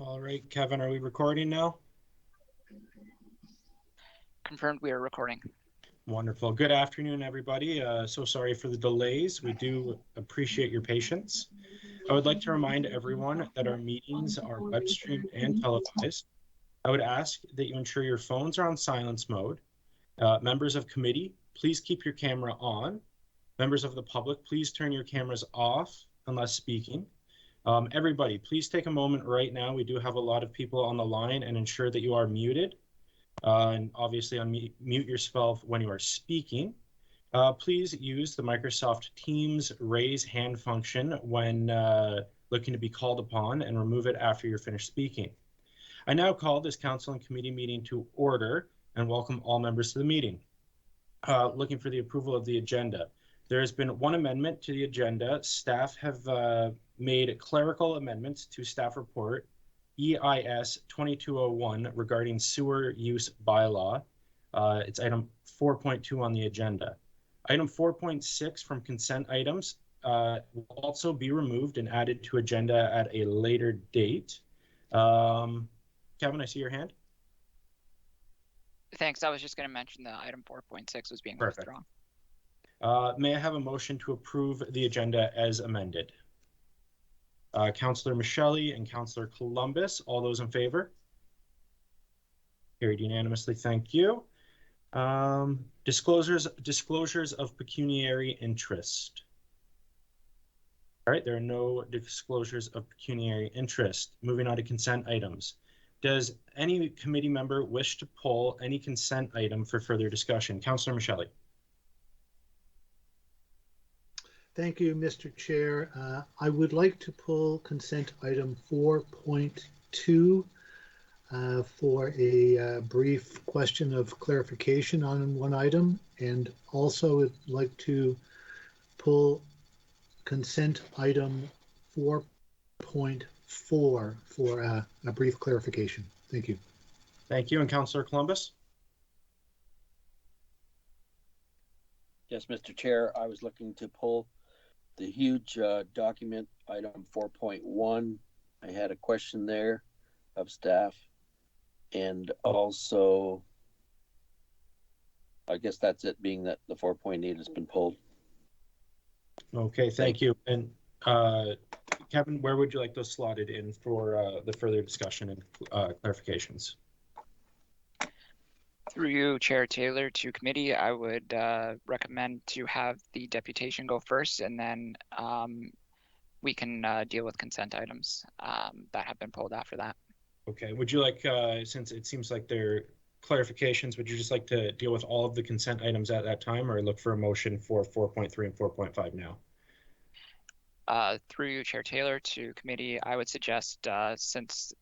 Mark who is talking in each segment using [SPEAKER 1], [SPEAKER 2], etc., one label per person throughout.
[SPEAKER 1] All right, Kevin, are we recording now?
[SPEAKER 2] Confirmed we are recording.
[SPEAKER 1] Wonderful. Good afternoon, everybody. So sorry for the delays. We do appreciate your patience. I would like to remind everyone that our meetings are web streamed and televised. I would ask that you ensure your phones are on silence mode. Members of committee, please keep your camera on. Members of the public, please turn your cameras off unless speaking. Everybody, please take a moment right now. We do have a lot of people on the line and ensure that you are muted. And obviously unmute yourself when you are speaking. Please use the Microsoft Teams raise hand function when looking to be called upon, and remove it after you're finished speaking. I now call this council and committee meeting to order and welcome all members to the meeting. Looking for the approval of the agenda. There has been one amendment to the agenda. Staff have made clerical amendments to staff report EIS 2201 regarding sewer use bylaw. It's item 4.2 on the agenda. Item 4.6 from consent items will also be removed and added to agenda at a later date. Kevin, I see your hand.
[SPEAKER 2] Thanks. I was just going to mention that item 4.6 was being
[SPEAKER 1] Perfect.
[SPEAKER 2] withdrawn.
[SPEAKER 1] May I have a motion to approve the agenda as amended? Councillor Michelli and Councillor Columbus, all those in favor? Carried unanimously, thank you. Disclosures of pecuniary interest. All right, there are no disclosures of pecuniary interest. Moving on to consent items. Does any committee member wish to pull any consent item for further discussion? Councillor Michelli.
[SPEAKER 3] Thank you, Mr. Chair. I would like to pull consent item 4.2 for a brief question of clarification on one item, and also would like to pull consent item 4.4 for a brief clarification. Thank you.
[SPEAKER 1] Thank you. And Councillor Columbus?
[SPEAKER 4] Yes, Mr. Chair, I was looking to pull the huge document item 4.1. I had a question there of staff, and also I guess that's it, being that the 4.8 has been pulled.
[SPEAKER 1] Okay, thank you. And Kevin, where would you like those slotted in for the further discussion and clarifications?
[SPEAKER 2] Through you, Chair Taylor, to committee, I would recommend to have the deputation go first, and then we can deal with consent items that have been pulled after that.
[SPEAKER 1] Okay, would you like, since it seems like they're clarifications, would you just like to deal with all of the consent items at that time, or look for a motion for 4.3 and 4.5 now?
[SPEAKER 2] Through you, Chair Taylor, to committee, I would suggest, since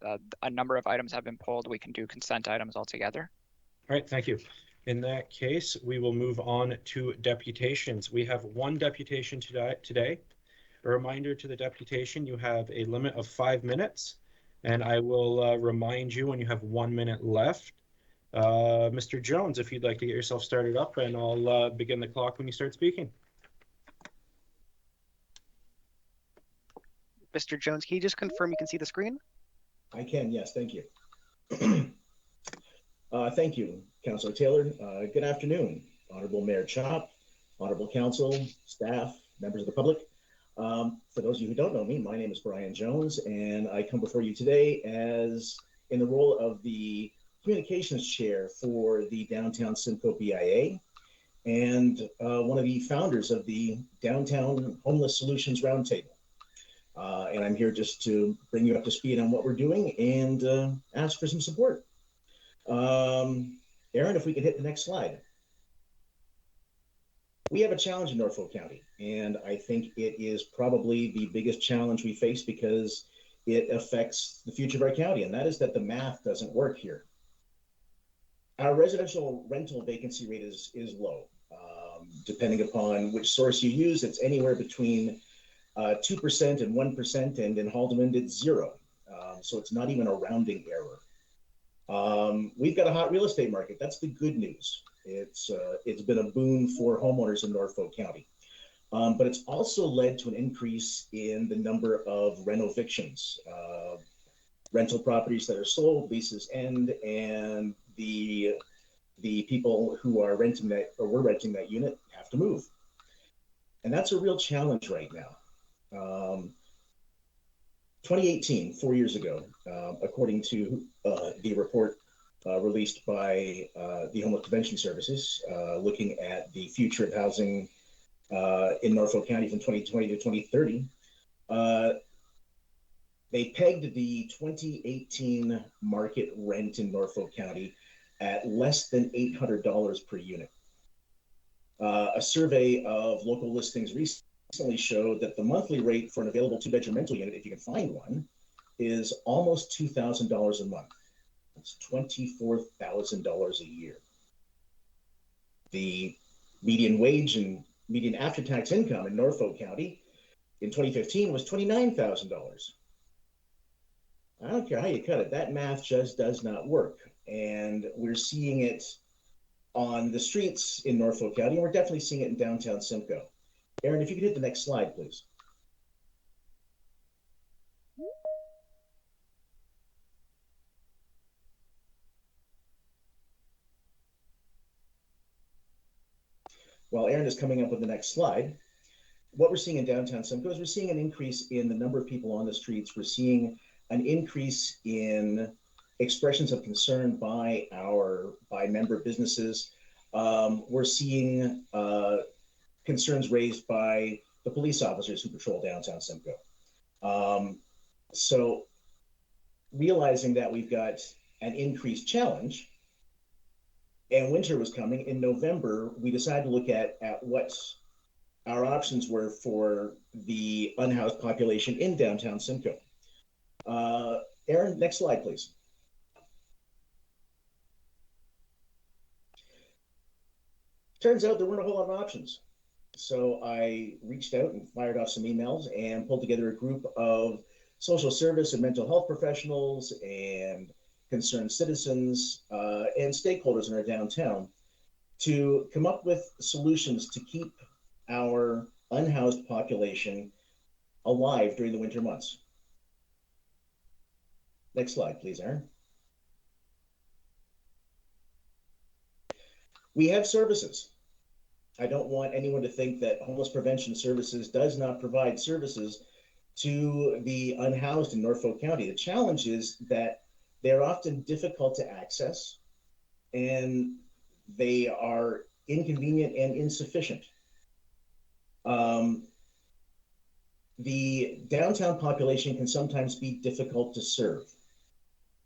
[SPEAKER 2] a number of items have been pulled, we can do consent items altogether.
[SPEAKER 1] All right, thank you. In that case, we will move on to deputations. We have one deputation today. A reminder to the deputation, you have a limit of 5 minutes, and I will remind you when you have 1 minute left. Mr. Jones, if you'd like to get yourself started up, and I'll begin the clock when you start speaking.
[SPEAKER 5] Mr. Jones, can you just confirm you can see the screen?
[SPEAKER 6] I can, yes, thank you. Thank you, Councillor Taylor. Good afternoon, Honorable Mayor Chop, Honorable Council, staff, members of the public. For those of you who don't know me, my name is Brian Jones, and I come before you today as in the role of the communications chair for the Downtown Simcoe BIA, and one of the founders of the Downtown Homeless Solutions Roundtable. And I'm here just to bring you up to speed on what we're doing and ask for some support. Aaron, if we could hit the next slide. We have a challenge in Norfolk County, and I think it is probably the biggest challenge we face because it affects the future of our county, and that is that the math doesn't work here. Our residential rental vacancy rate is low. Depending upon which source you use, it's anywhere between 2% and 1%, and in Haldeman it's 0. So it's not even a rounding error. We've got a hot real estate market. That's the good news. It's been a boon for homeowners in Norfolk County. But it's also led to an increase in the number of rent evictions. rental properties that are sold, leases end, and the people who are renting that or were renting that unit have to move. And that's a real challenge right now. 2018, 4 years ago, according to the report released by the Homeless Prevention Services, looking at the future of housing in Norfolk County from 2020 to 2030, they pegged the 2018 market rent in Norfolk County at less than $800 per unit. A survey of local listings recently showed that the monthly rate for an available two-bedroom rental unit, if you can find one, is almost $2,000 a month. It's $24,000 a year. The median wage and median after-tax income in Norfolk County in 2015 was $29,000. I don't care how you cut it, that math just does not work. And we're seeing it on the streets in Norfolk County, and we're definitely seeing it in downtown Simcoe. Aaron, if you could hit the next slide, please. While Aaron is coming up with the next slide, what we're seeing in downtown Simcoe is we're seeing an increase in the number of people on the streets. We're seeing an increase in expressions of concern by member businesses. We're seeing concerns raised by the police officers who patrol downtown Simcoe. So realizing that we've got an increased challenge and winter was coming, in November, we decided to look at what our options were for the unhoused population in downtown Simcoe. Aaron, next slide, please. Turns out there weren't a whole lot of options. So I reached out and fired off some emails and pulled together a group of social service and mental health professionals and concerned citizens and stakeholders in our downtown to come up with solutions to keep our unhoused population alive during the winter months. Next slide, please, Aaron. We have services. I don't want anyone to think that Homeless Prevention Services does not provide services to the unhoused in Norfolk County. The challenge is that they're often difficult to access and they are inconvenient and insufficient. The downtown population can sometimes be difficult to serve.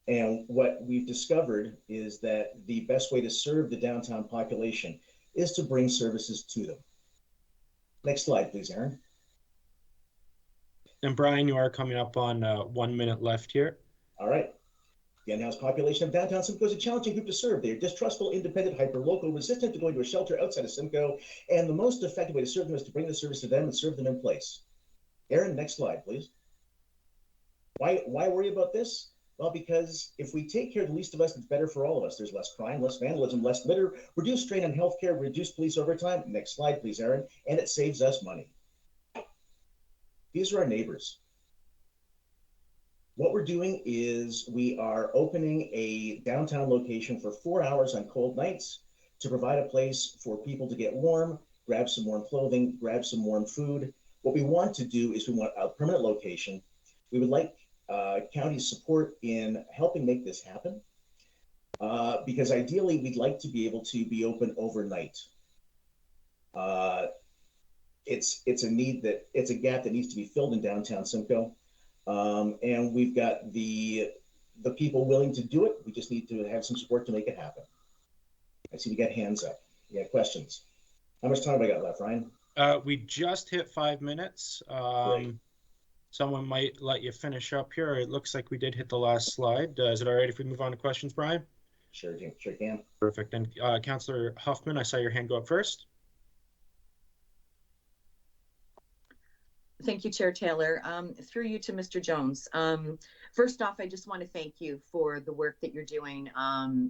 [SPEAKER 6] And what we've discovered is that the best way to serve the downtown population is to bring services to them. Next slide, please, Aaron.
[SPEAKER 1] And Brian, you are coming up on 1 minute left here.
[SPEAKER 6] All right. The unhoused population of downtown Simcoe is a challenging group to serve. They are distrustful, independent, hyper-local, resistant to going to a shelter outside of Simcoe, and the most effective way to serve them is to bring the service to them and serve them in place. Aaron, next slide, please. Why worry about this? Well, because if we take care of the least of us, it's better for all of us. There's less crime, less vandalism, less litter, reduced strain on healthcare, reduced police overtime. Next slide, please, Aaron. And it saves us money. These are our neighbors. What we're doing is we are opening a downtown location for 4 hours on cold nights to provide a place for people to get warm, grab some warm clothing, grab some warm food. What we want to do is we want a permanent location. We would like county support in helping make this happen because ideally we'd like to be able to be open overnight. It's a gap that needs to be filled in downtown Simcoe. And we've got the people willing to do it. We just need to have some support to make it happen. I see we got hands up. You got questions. How much time have I got left, Ryan?
[SPEAKER 1] We just hit 5 minutes. Someone might let you finish up here. It looks like we did hit the last slide. Is it all right if we move on to questions, Brian?
[SPEAKER 6] Sure can.
[SPEAKER 1] Perfect. And Councillor Huffman, I saw your hand go up first.
[SPEAKER 7] Thank you, Chair Taylor. Through you to Mr. Jones. First off, I just want to thank you for the work that you're doing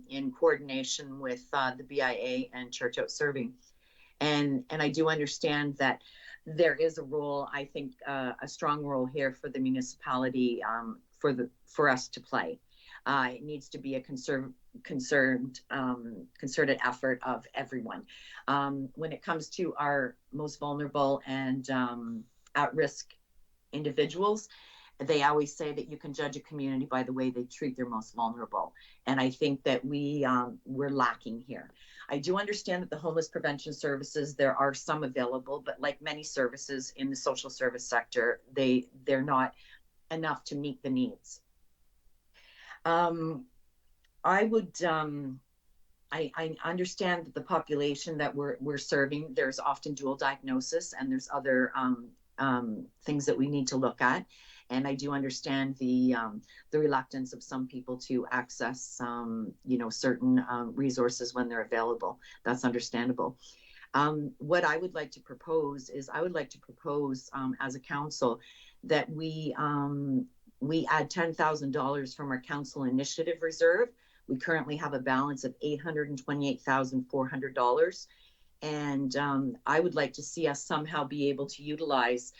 [SPEAKER 7] in coordination with the BIA and Church Out Serving. And I do understand that there is a role, I think a strong role here for the municipality for us to play. It needs to be a concerted effort of everyone. When it comes to our most vulnerable and at-risk individuals, they always say that you can judge a community by the way they treat their most vulnerable. And I think that we're lacking here. I do understand that the homeless prevention services, there are some available, but like many services in the social service sector, they're not enough to meet the needs. I understand that the population that we're serving, there's often dual diagnosis and there's other things that we need to look at. And I do understand the reluctance of some people to access certain resources when they're available. That's understandable. What I would like to propose is as a council that we add $10,000 from our council initiative reserve. We currently have a balance of $828,400. And I would like to see us somehow be able to utilize,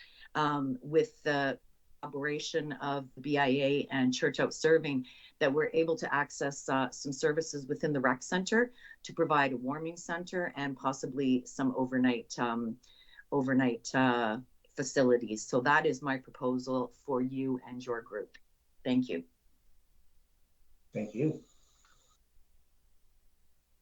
[SPEAKER 7] with the operation of the BIA and Church Out Serving, that we're able to access some services within the rec center to provide a warming center and possibly some overnight facilities. So that is my proposal for you and your group. Thank you.
[SPEAKER 6] Thank you.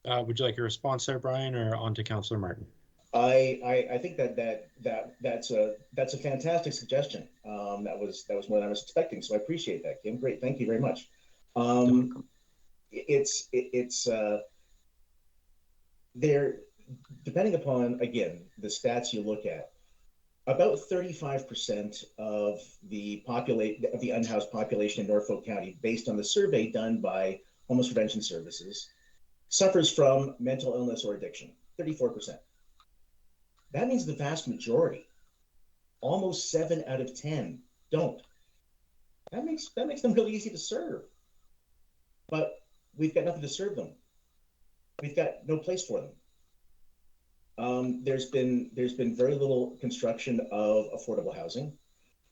[SPEAKER 1] Would you like a response there, Brian, or on to Councillor Martin?
[SPEAKER 6] I think that's a fantastic suggestion. That was more than I was expecting, so I appreciate that, Kim. Great, thank you very much. It's there, depending upon, again, the stats you look at, about 35% of the unhoused population in Norfolk County, based on the survey done by Homeless Prevention Services, suffers from mental illness or addiction. 34%. That means the vast majority, almost 7 out of 10, don't. That makes them really easy to serve. But we've got nothing to serve them. We've got no place for them. There's been very little construction of affordable housing,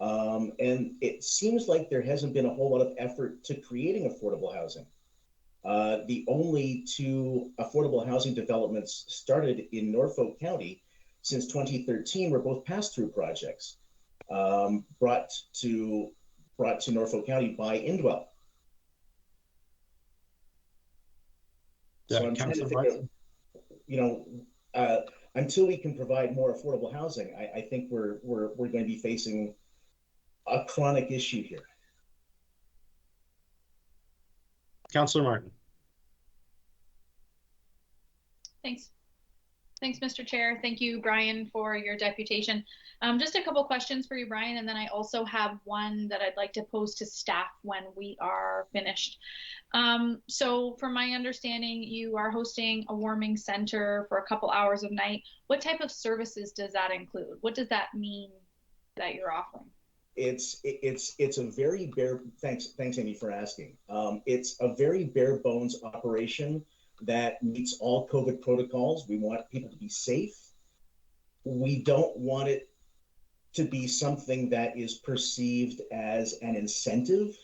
[SPEAKER 6] and it seems like there hasn't been a whole lot of effort to creating affordable housing. The only 2 affordable housing developments started in Norfolk County since 2013 were both pass-through projects brought to Norfolk County by Indwell. So I'm trying to think of, until we can provide more affordable housing, I think we're going to be facing a chronic issue here.
[SPEAKER 1] Councillor Martin.
[SPEAKER 8] Thanks, Mr. Chair. Thank you, Brian, for your deputation. Just a couple questions for you, Brian, and then I also have one that I'd like to pose to staff when we are finished. So from my understanding, you are hosting a warming center for a couple hours of night. What type of services does that include? What does that mean that you're offering?
[SPEAKER 6] It's a very bare, thanks Amy for asking. It's a very bare bones operation that meets all COVID protocols. We want people to be safe. We don't want it to be something that is perceived as an incentive,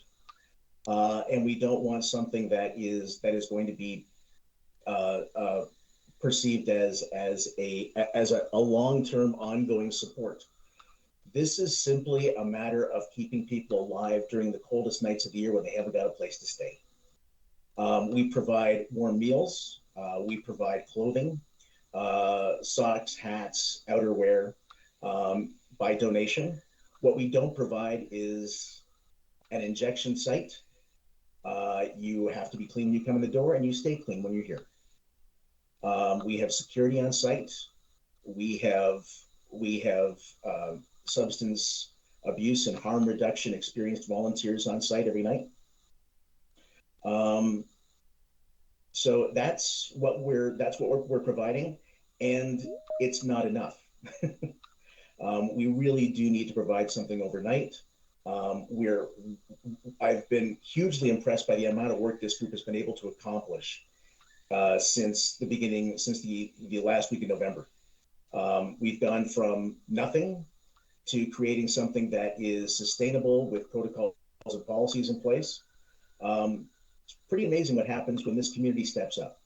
[SPEAKER 6] and we don't want something that is going to be perceived as a long-term ongoing support. This is simply a matter of keeping people alive during the coldest nights of the year when they haven't got a place to stay. We provide warm meals, we provide clothing, socks, hats, outerwear, by donation. What we don't provide is an injection site. You have to be clean when you come in the door, and you stay clean when you're here. We have security on site. We have substance abuse and harm reduction experienced volunteers on site every night. So that's what we're providing, and it's not enough. We really do need to provide something overnight. I've been hugely impressed by the amount of work this group has been able to accomplish since the last week of November. We've gone from nothing to creating something that is sustainable with protocols and policies in place. It's pretty amazing what happens when this community steps up.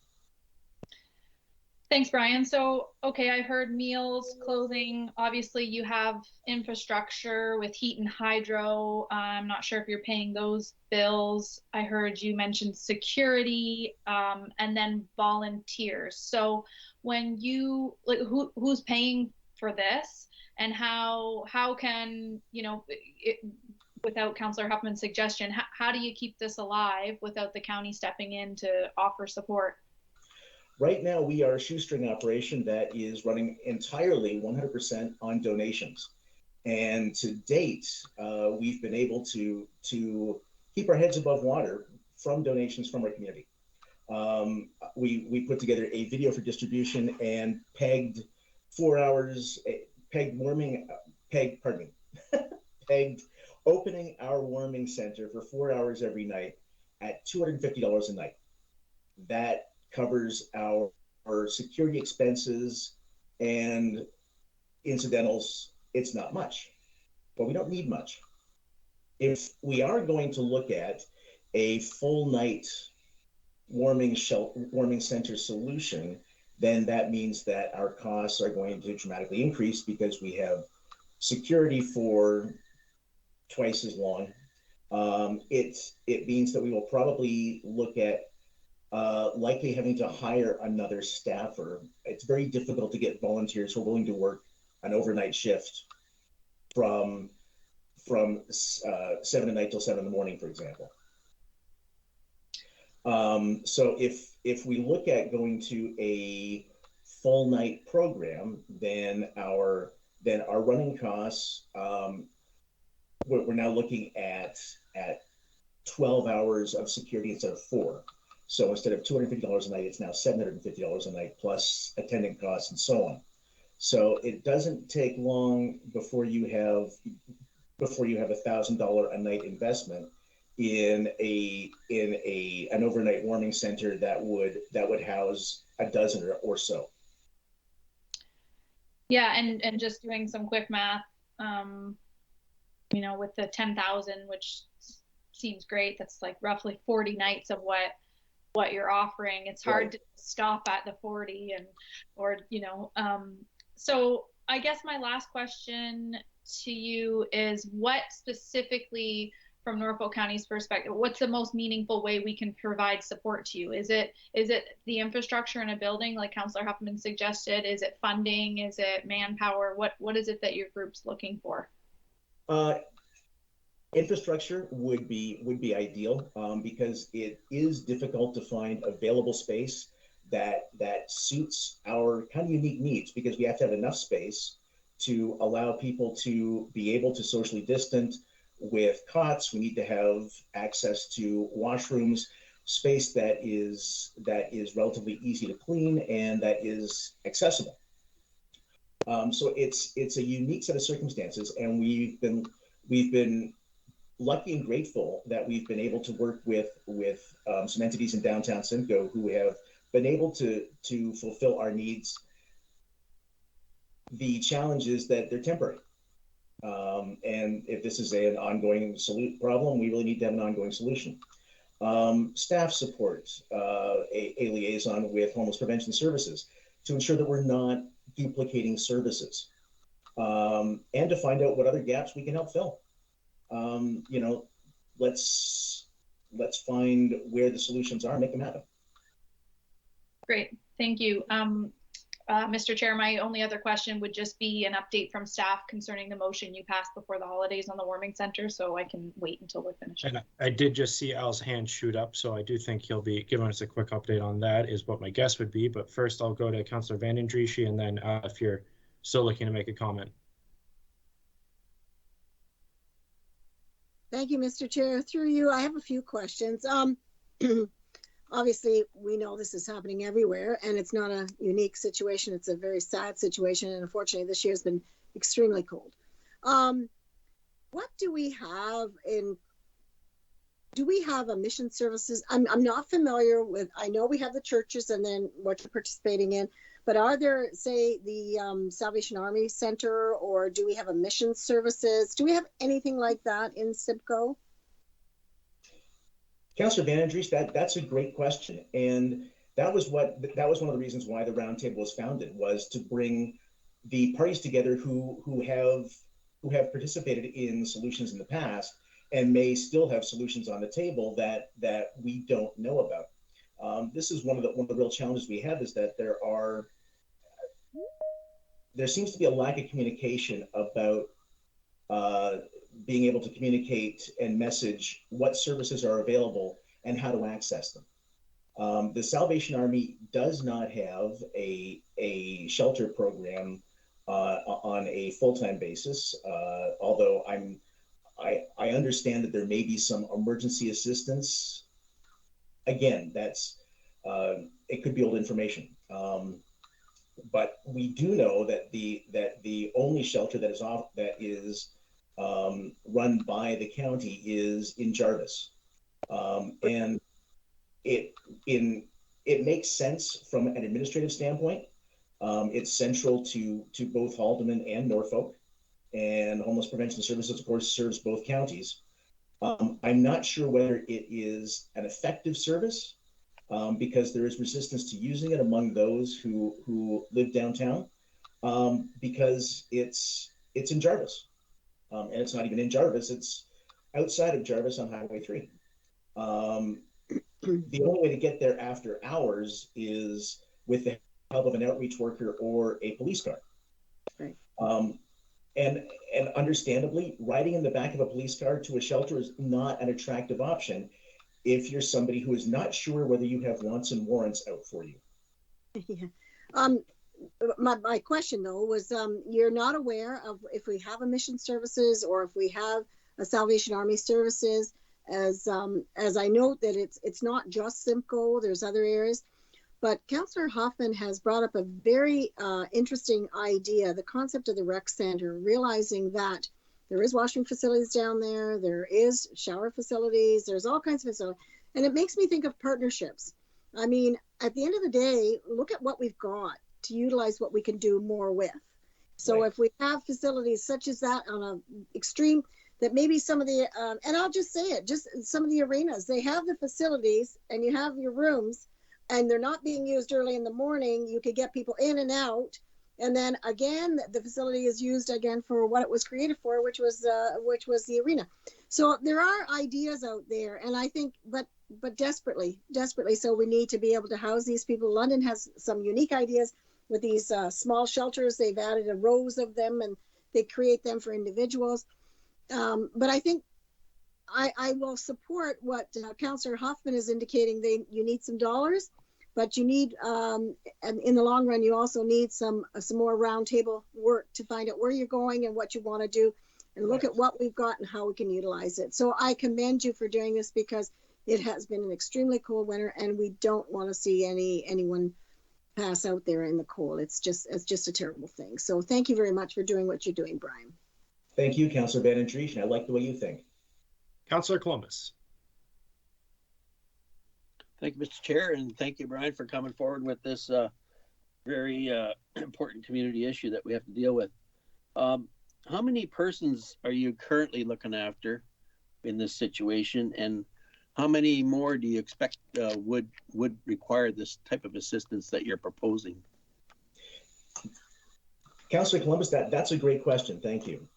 [SPEAKER 8] Thanks, Brian. So, okay, I heard meals, clothing. Obviously, you have infrastructure with heat and hydro. I'm not sure if you're paying those bills. I heard you mentioned security, and then volunteers. So, when you like, who's paying for this, and how can without Councillor Huffman's suggestion, how do you keep this alive without the county stepping in to offer support?
[SPEAKER 6] Right now, we are a shoestring operation that is running entirely 100% on donations. And to date, we've been able to keep our heads above water from donations from our community. We put together a video for distribution and pegged 4 hours, pegged opening our warming center for 4 hours every night at $250 a night. That covers our security expenses and incidentals. It's not much, but we don't need much. If we are going to look at a full night warming center solution, then that means that our costs are going to dramatically increase because we have security for twice as long. It means that we will probably look at likely having to hire another staffer. It's very difficult to get volunteers who are willing to work an overnight shift from 7 at night till 7 in the morning, for example. So if we look at going to a full night program, then our running costs, we're now looking at 12 hours of security instead of 4. So instead of $250 a night, it's now $750 a night plus attendant costs and so on. So it doesn't take long before you have $1,000 a night investment in an overnight warming center that would house a dozen or so.
[SPEAKER 8] Yeah, and just doing some quick math, with the 10,000, which seems great. That's like roughly 40 nights of what you're offering. It's hard to stop at the 40 so I guess my last question to you is, what specifically from Norfolk County's perspective, what's the most meaningful way we can provide support to you? Is it the infrastructure in a building like Councillor Huffman suggested? Is it funding? Is it manpower? What is it that your group's looking for?
[SPEAKER 6] Infrastructure would be ideal, because it is difficult to find available space that suits our kind of unique needs, because we have to have enough space to allow people to be able to socially distance with cots. We need to have access to washrooms, space that is relatively easy to clean and that is accessible. So it's a unique set of circumstances, and we've been lucky and grateful that we've been able to work with some entities in downtown Simcoe who have been able to fulfill our needs. The challenge is that they're temporary. And if this is an ongoing problem, we really need to have an ongoing solution. Staff support, a liaison with homeless prevention services to ensure that we're not duplicating services, and to find out what other gaps we can help fill. Let's find where the solutions are and make them happen.
[SPEAKER 8] Great, thank you. Mr. Chair, my only other question would just be an update from staff concerning the motion you passed before the holidays on the warming center, so I can wait until we're finished.
[SPEAKER 1] And I did just see Al's hand shoot up, so I do think he'll be giving us a quick update on that, is what my guess would be. But first, I'll go to Councillor Vanden Driesche, and then if you're still looking to make a comment.
[SPEAKER 9] Thank you, Mr. Chair. Through you, I have a few questions. Obviously, we know this is happening everywhere, and it's not a unique situation. It's a very sad situation, and unfortunately, this year has been extremely cold. What do we have do we have emission services? I'm not familiar with, I know we have the churches and then what you're participating in, but are there, say, the Salvation Army Center, or do we have emission services? Do we have anything like that in Simcoe?
[SPEAKER 6] Councillor Van Andries, that's a great question, and that was one of the reasons why the roundtable was founded, was to bring the parties together who have participated in solutions in the past and may still have solutions on the table that we don't know about. This is one of the real challenges we have, is that there seems to be a lack of communication about being able to communicate and message what services are available and how to access them. The Salvation Army does not have a shelter program on a full-time basis, although I understand that there may be some emergency assistance. Again, that's it could be old information. But we do know that the only shelter that is run by the county is in Jarvis, and it makes sense from an administrative standpoint. It's central to both Haldeman and Norfolk, and Homeless Prevention Services, of course, serves both counties. I'm not sure whether it is an effective service, because there is resistance to using it among those who live downtown, because it's in Jarvis, and it's not even in Jarvis, it's outside of Jarvis on Highway 3. The only way to get there after hours is with the help of an outreach worker or a police car.
[SPEAKER 9] Right.
[SPEAKER 6] And understandably, riding in the back of a police car to a shelter is not an attractive option if you're somebody who is not sure whether you have wants and warrants out for you.
[SPEAKER 9] Yeah. My question though was, you're not aware of if we have a mission services or if we have a Salvation Army services, as I note that it's not just Simcoe, there's other areas. But Councillor Hoffman has brought up a very interesting idea, the concept of the rec center, realizing that there is washroom facilities down there, there is shower facilities, there's all kinds of facilities. And it makes me think of partnerships. I mean, at the end of the day, look at what we've got to utilize what we can do more with. So
[SPEAKER 6] Right.
[SPEAKER 9] if we have facilities such as that on an extreme, that maybe some of the, and I'll just say it, just some of the arenas, they have the facilities and you have your rooms, and they're not being used early in the morning, you could get people in and out. And then again, the facility is used again for what it was created for, which was the arena. So there are ideas out there, and I think, but desperately, so we need to be able to house these people. London has some unique ideas with these small shelters. They've added a rows of them, and they create them for individuals. But I think I will support what Councillor Hoffman is indicating. You need some dollars, but you need, and in the long run, you also need some more roundtable work to find out where you're going and what you want to do, and look at what we've got and how we can utilize it. So I commend you for doing this, because it has been an extremely cold winter, and we don't want to see anyone pass out there in the cold. It's just a terrible thing. So thank you very much for doing what you're doing, Brian.
[SPEAKER 6] Thank you, Councillor Van Andries, and I like the way you think.
[SPEAKER 1] Councillor Columbus.
[SPEAKER 4] Thank you, Mr. Chair, and thank you, Brian, for coming forward with this very important community issue that we have to deal with. How many persons are you currently looking after in this situation, and how many more do you expect would require this type of assistance that you're proposing?
[SPEAKER 6] Councillor Columbus, that's a great question. Thank you.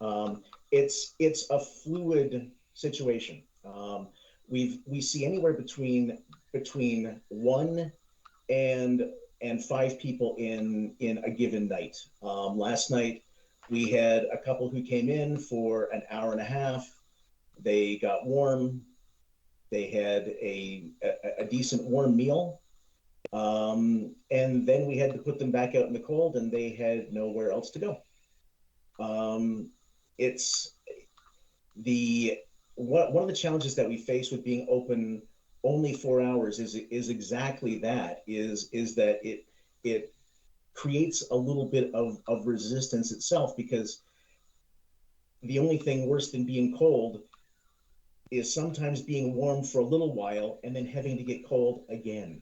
[SPEAKER 6] It's a fluid situation. We see anywhere between 1 and 5 people in a given night. Last night we had a couple who came in for an hour and a half. They got warm. They had a decent warm meal. And then we had to put them back out in the cold, and they had nowhere else to go. It's one of the challenges that we face with being open only 4 hours is exactly that, is that it creates a little bit of resistance itself, because the only thing worse than being cold is sometimes being warm for a little while and then having to get cold again.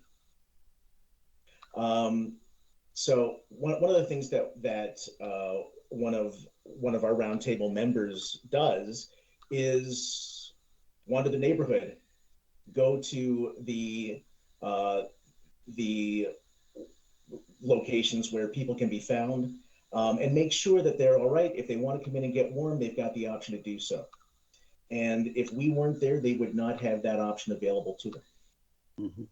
[SPEAKER 6] So one of the things that one of our roundtable members does is wander the neighborhood go to the locations where people can be found, and make sure that they're all right. If they want to come in and get warm, they've got the option to do so. And if we weren't there, they would not have that option available to them.
[SPEAKER 4] Mm-hmm.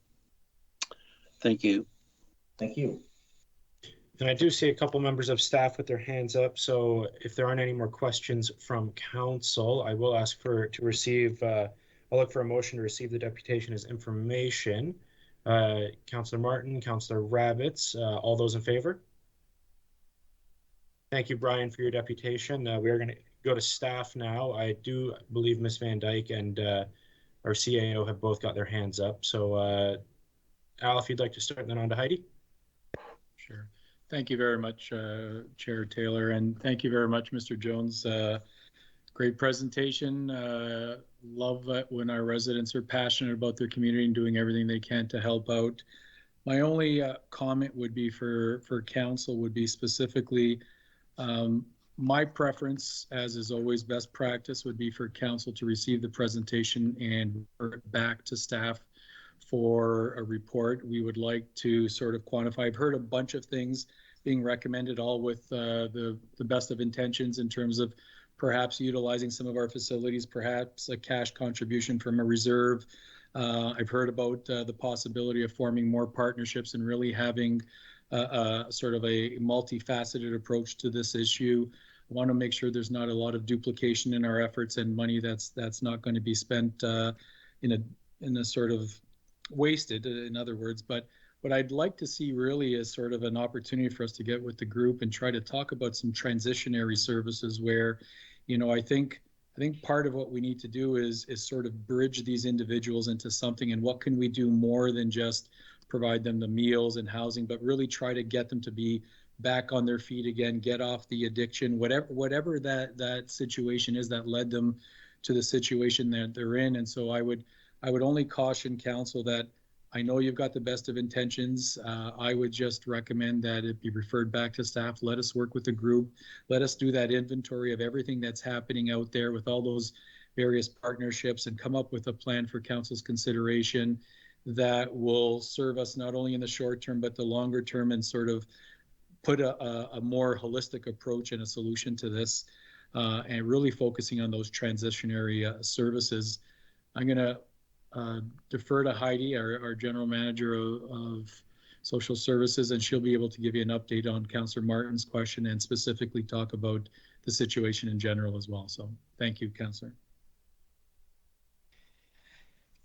[SPEAKER 4] Thank you.
[SPEAKER 6] Thank you.
[SPEAKER 1] And I do see a couple members of staff with their hands up. So if there aren't any more questions from council, I will ask to receive, I'll look for a motion to receive the deputation as information. Councillor Martin, Councillor Rabbits, all those in favor? Thank you, Brian, for your deputation. We are going to go to staff now. I do believe Ms. Van Dyke and our CAO have both got their hands up. So Al, if you'd like to start, and then on to Heidi.
[SPEAKER 10] Sure. Thank you very much, Chair Taylor, and thank you very much, Mr. Jones. Great presentation. Love it when our residents are passionate about their community and doing everything they can to help out. My only comment would be for council would be specifically my preference, as is always best practice, would be for council to receive the presentation and refer it back to staff for a report. We would like to sort of quantify. I've heard a bunch of things being recommended, all with the best of intentions in terms of perhaps utilizing some of our facilities, perhaps a cash contribution from a reserve. I've heard about the possibility of forming more partnerships and really having sort of a multifaceted approach to this issue. I want to make sure there's not a lot of duplication in our efforts and money that's not going to be spent in a sort of wasted, in other words. But what I'd like to see really is sort of an opportunity for us to get with the group and try to talk about some transitionary services where, you know, I think part of what we need to do is sort of bridge these individuals into something, and what can we do more than just provide them the meals and housing, but really try to get them to be back on their feet again, get off the addiction, whatever that situation is that led them to the situation that they're in. And so I would only caution council that I know you've got the best of intentions. I would just recommend that it be referred back to staff. Let us work with the group. Let us do that inventory of everything that's happening out there with all those various partnerships and come up with a plan for council's consideration that will serve us not only in the short term, but the longer term, and sort of put a more holistic approach and a solution to this, and really focusing on those transitionary services. I'm going to defer to Heidi, our general manager of social services, and she'll be able to give you an update on Councillor Martin's question and specifically talk about the situation in general as well. So thank you, Councillor.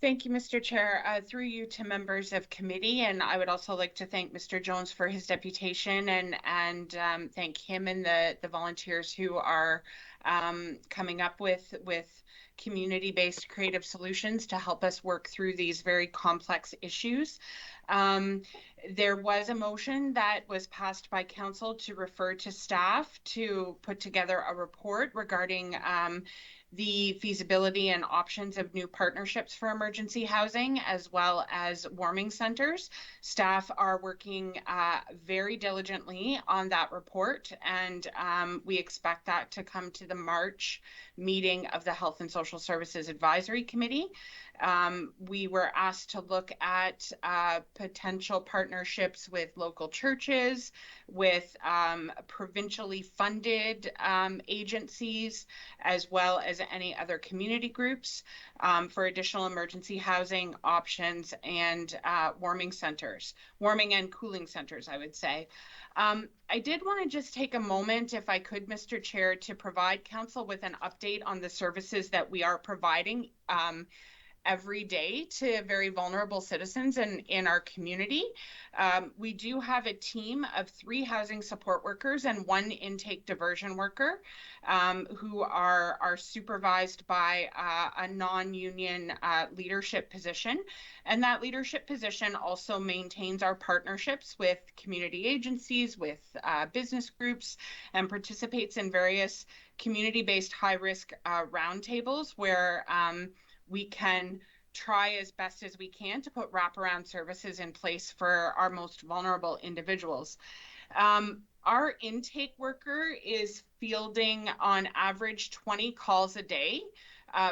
[SPEAKER 11] Thank you, Mr. Chair. Through you to members of committee, and I would also like to thank Mr. Jones for his deputation and thank him and the volunteers who are coming up with community-based creative solutions to help us work through these very complex issues. There was a motion that was passed by council to refer to staff to put together a report regarding the feasibility and options of new partnerships for emergency housing, as well as warming centers. Staff are working very diligently on that report, and we expect that to come to the March meeting of the Health and Social Services Advisory Committee. We were asked to look at potential partnerships with local churches, with provincially funded agencies, as well as any other community groups for additional emergency housing options and warming and cooling centers, I would say. I did want to just take a moment, if I could, Mr. Chair, to provide council with an update on the services that we are providing every day to very vulnerable citizens in our community. We do have a team of 3 housing support workers and 1 intake diversion worker who are supervised by a non-union leadership position. And that leadership position also maintains our partnerships with community agencies, with business groups, and participates in various community-based high-risk roundtables where we can try as best as we can to put wraparound services in place for our most vulnerable individuals. Our intake worker is fielding on average 20 calls a day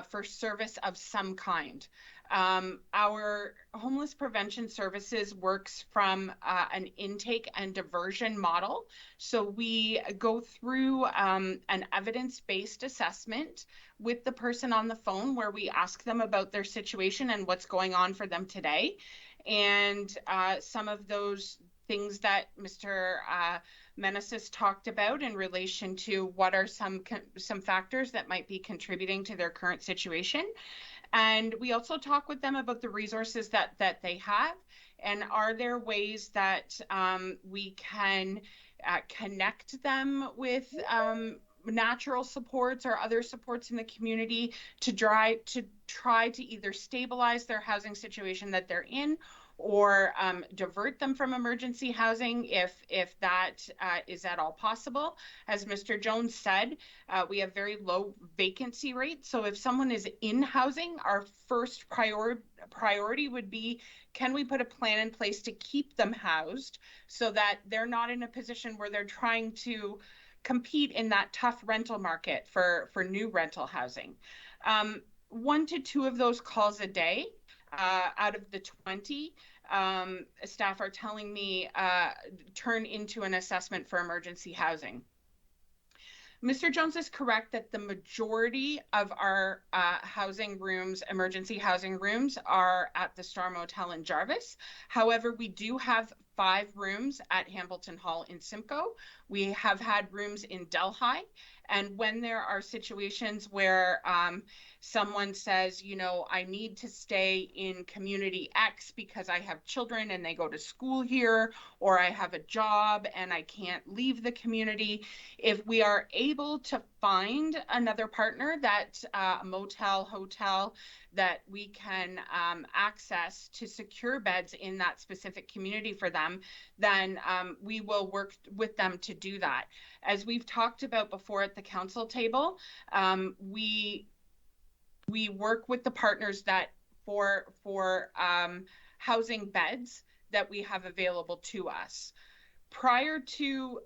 [SPEAKER 11] for service of some kind. Our homeless prevention services works from an intake and diversion model. So we go through an evidence-based assessment with the person on the phone where we ask them about their situation and what's going on for them today. And some of those things that Mr. Meneses talked about in relation to what are some factors that might be contributing to their current situation. And we also talk with them about the resources that they have, and are there ways that we can connect them with natural supports or other supports in the community to try to either stabilize their housing situation that they're in, or divert them from emergency housing if that is at all possible. As Mr. Jones said, we have very low vacancy rates. So if someone is in housing, our first priority would be, can we put a plan in place to keep them housed so that they're not in a position where they're trying to compete in that tough rental market for new rental housing. 1 to 2 of those calls a day out of the 20, staff are telling me turn into an assessment for emergency housing. Mr. Jones is correct that the majority of our housing rooms, emergency housing rooms, are at the Star Motel in Jarvis. However, we do have 5 rooms at Hamilton Hall in Simcoe. We have had rooms in Delhi. And when there are situations where someone says, you know, I need to stay in community X because I have children and they go to school here, or I have a job and I can't leave the community, if we are able to find another partner, that motel, hotel, that we can access to secure beds in that specific community for them, then we will work with them to do that. As we've talked about before at the council table, we work with the partners that for housing beds that we have available to us. Prior to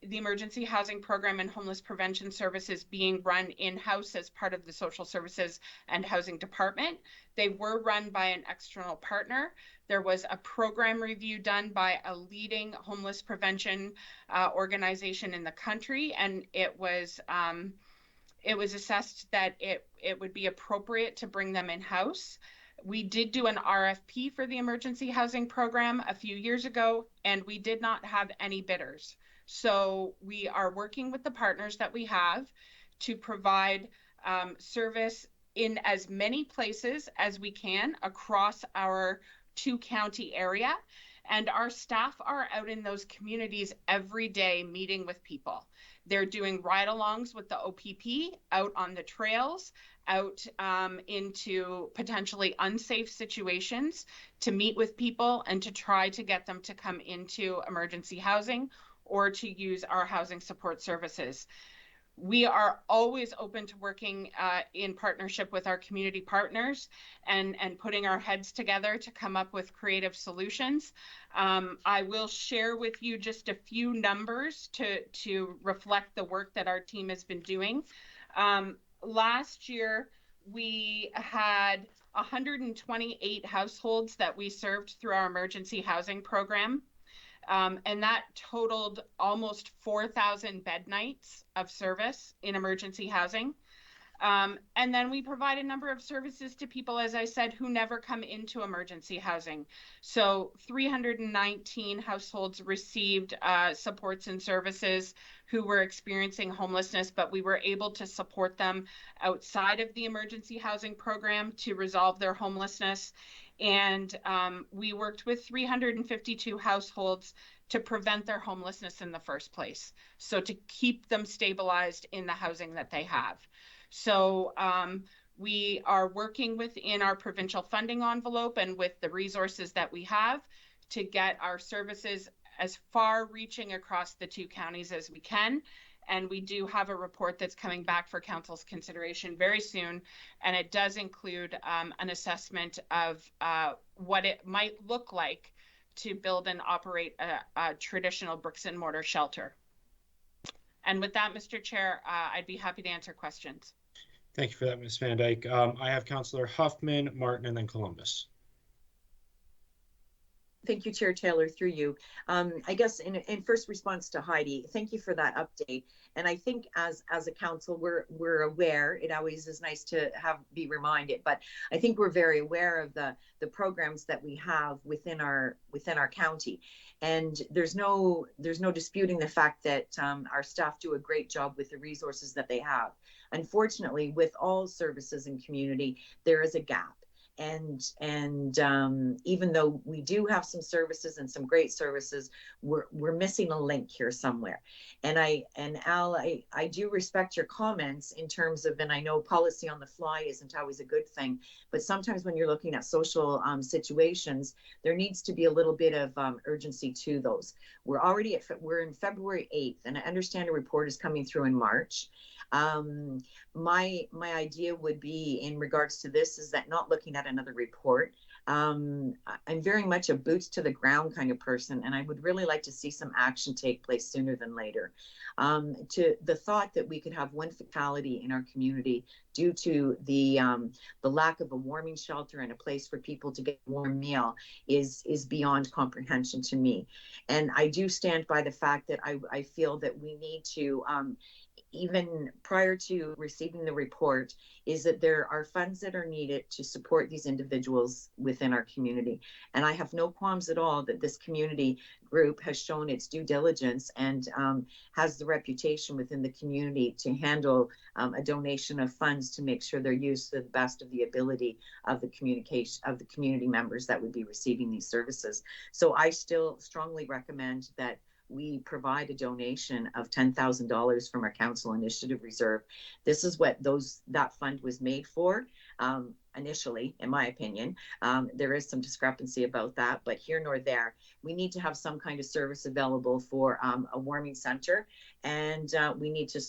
[SPEAKER 11] the emergency housing program and homeless prevention services being run in-house as part of the social services and housing department, they were run by an external partner. There was a program review done by a leading homeless prevention organization in the country, and it was assessed that it would be appropriate to bring them in-house. We did do an RFP for the emergency housing program a few years ago, and we did not have any bidders. So we are working with the partners that we have to provide service in as many places as we can across our 2-county area. And our staff are out in those communities every day meeting with people. They're doing ride-alongs with the OPP out on the trails, out into potentially unsafe situations to meet with people and to try to get them to come into emergency housing or to use our housing support services. We are always open to working in partnership with our community partners and putting our heads together to come up with creative solutions. I will share with you just a few numbers to reflect the work that our team has been doing. Last year, we had 128 households that we served through our emergency housing program. And that totaled almost 4,000 bed nights of service in emergency housing. And then we provide a number of services to people, as I said, who never come into emergency housing. So 319 households received supports and services who were experiencing homelessness, but we were able to support them outside of the emergency housing program to resolve their homelessness. And we worked with 352 households to prevent their homelessness in the first place. So to keep them stabilized in the housing that they have. So we are working within our provincial funding envelope and with the resources that we have to get our services as far reaching across the 2 counties as we can. And we do have a report that's coming back for council's consideration very soon. And it does include an assessment of what it might look like to build and operate a traditional bricks and mortar shelter. And with that, Mr. Chair, I'd be happy to answer questions.
[SPEAKER 1] Thank you for that, Ms. Van Dyke. I have Councillor Huffman, Martin, and then Columbus.
[SPEAKER 7] Thank you, Chair Taylor, through you. I guess in first response to Heidi, thank you for that update. And I think as a council, we're aware. It always is nice to be reminded, but I think we're very aware of the programs that we have within our county. And there's no disputing the fact that our staff do a great job with the resources that they have. Unfortunately, with all services and community, there is a gap. And even though we do have some services and some great services, we're missing a link here somewhere. And Al, I do respect your comments in terms of, and I know policy on the fly isn't always a good thing, but sometimes when you're looking at social situations, there needs to be a little bit of urgency to those. We're in February 8th, and I understand a report is coming through in March. My idea would be in regards to this is that not looking at another report. I'm very much a boots to the ground kind of person, and I would really like to see some action take place sooner than later. To the thought that we could have one fatality in our community due to the lack of a warming shelter and a place for people to get a warm meal is beyond comprehension to me. And I do stand by the fact that I feel that we need to even prior to receiving the report, is that there are funds that are needed to support these individuals within our community. And I have no qualms at all that this community group has shown its due diligence and has the reputation within the community to handle a donation of funds to make sure they're used to the best of the ability of the community members that would be receiving these services. So I still strongly recommend that we provide a donation of $10,000 from our council initiative reserve. This is what that fund was made for initially, in my opinion. There is some discrepancy about that, but here nor there. We need to have some kind of service available for a warming center, and we need to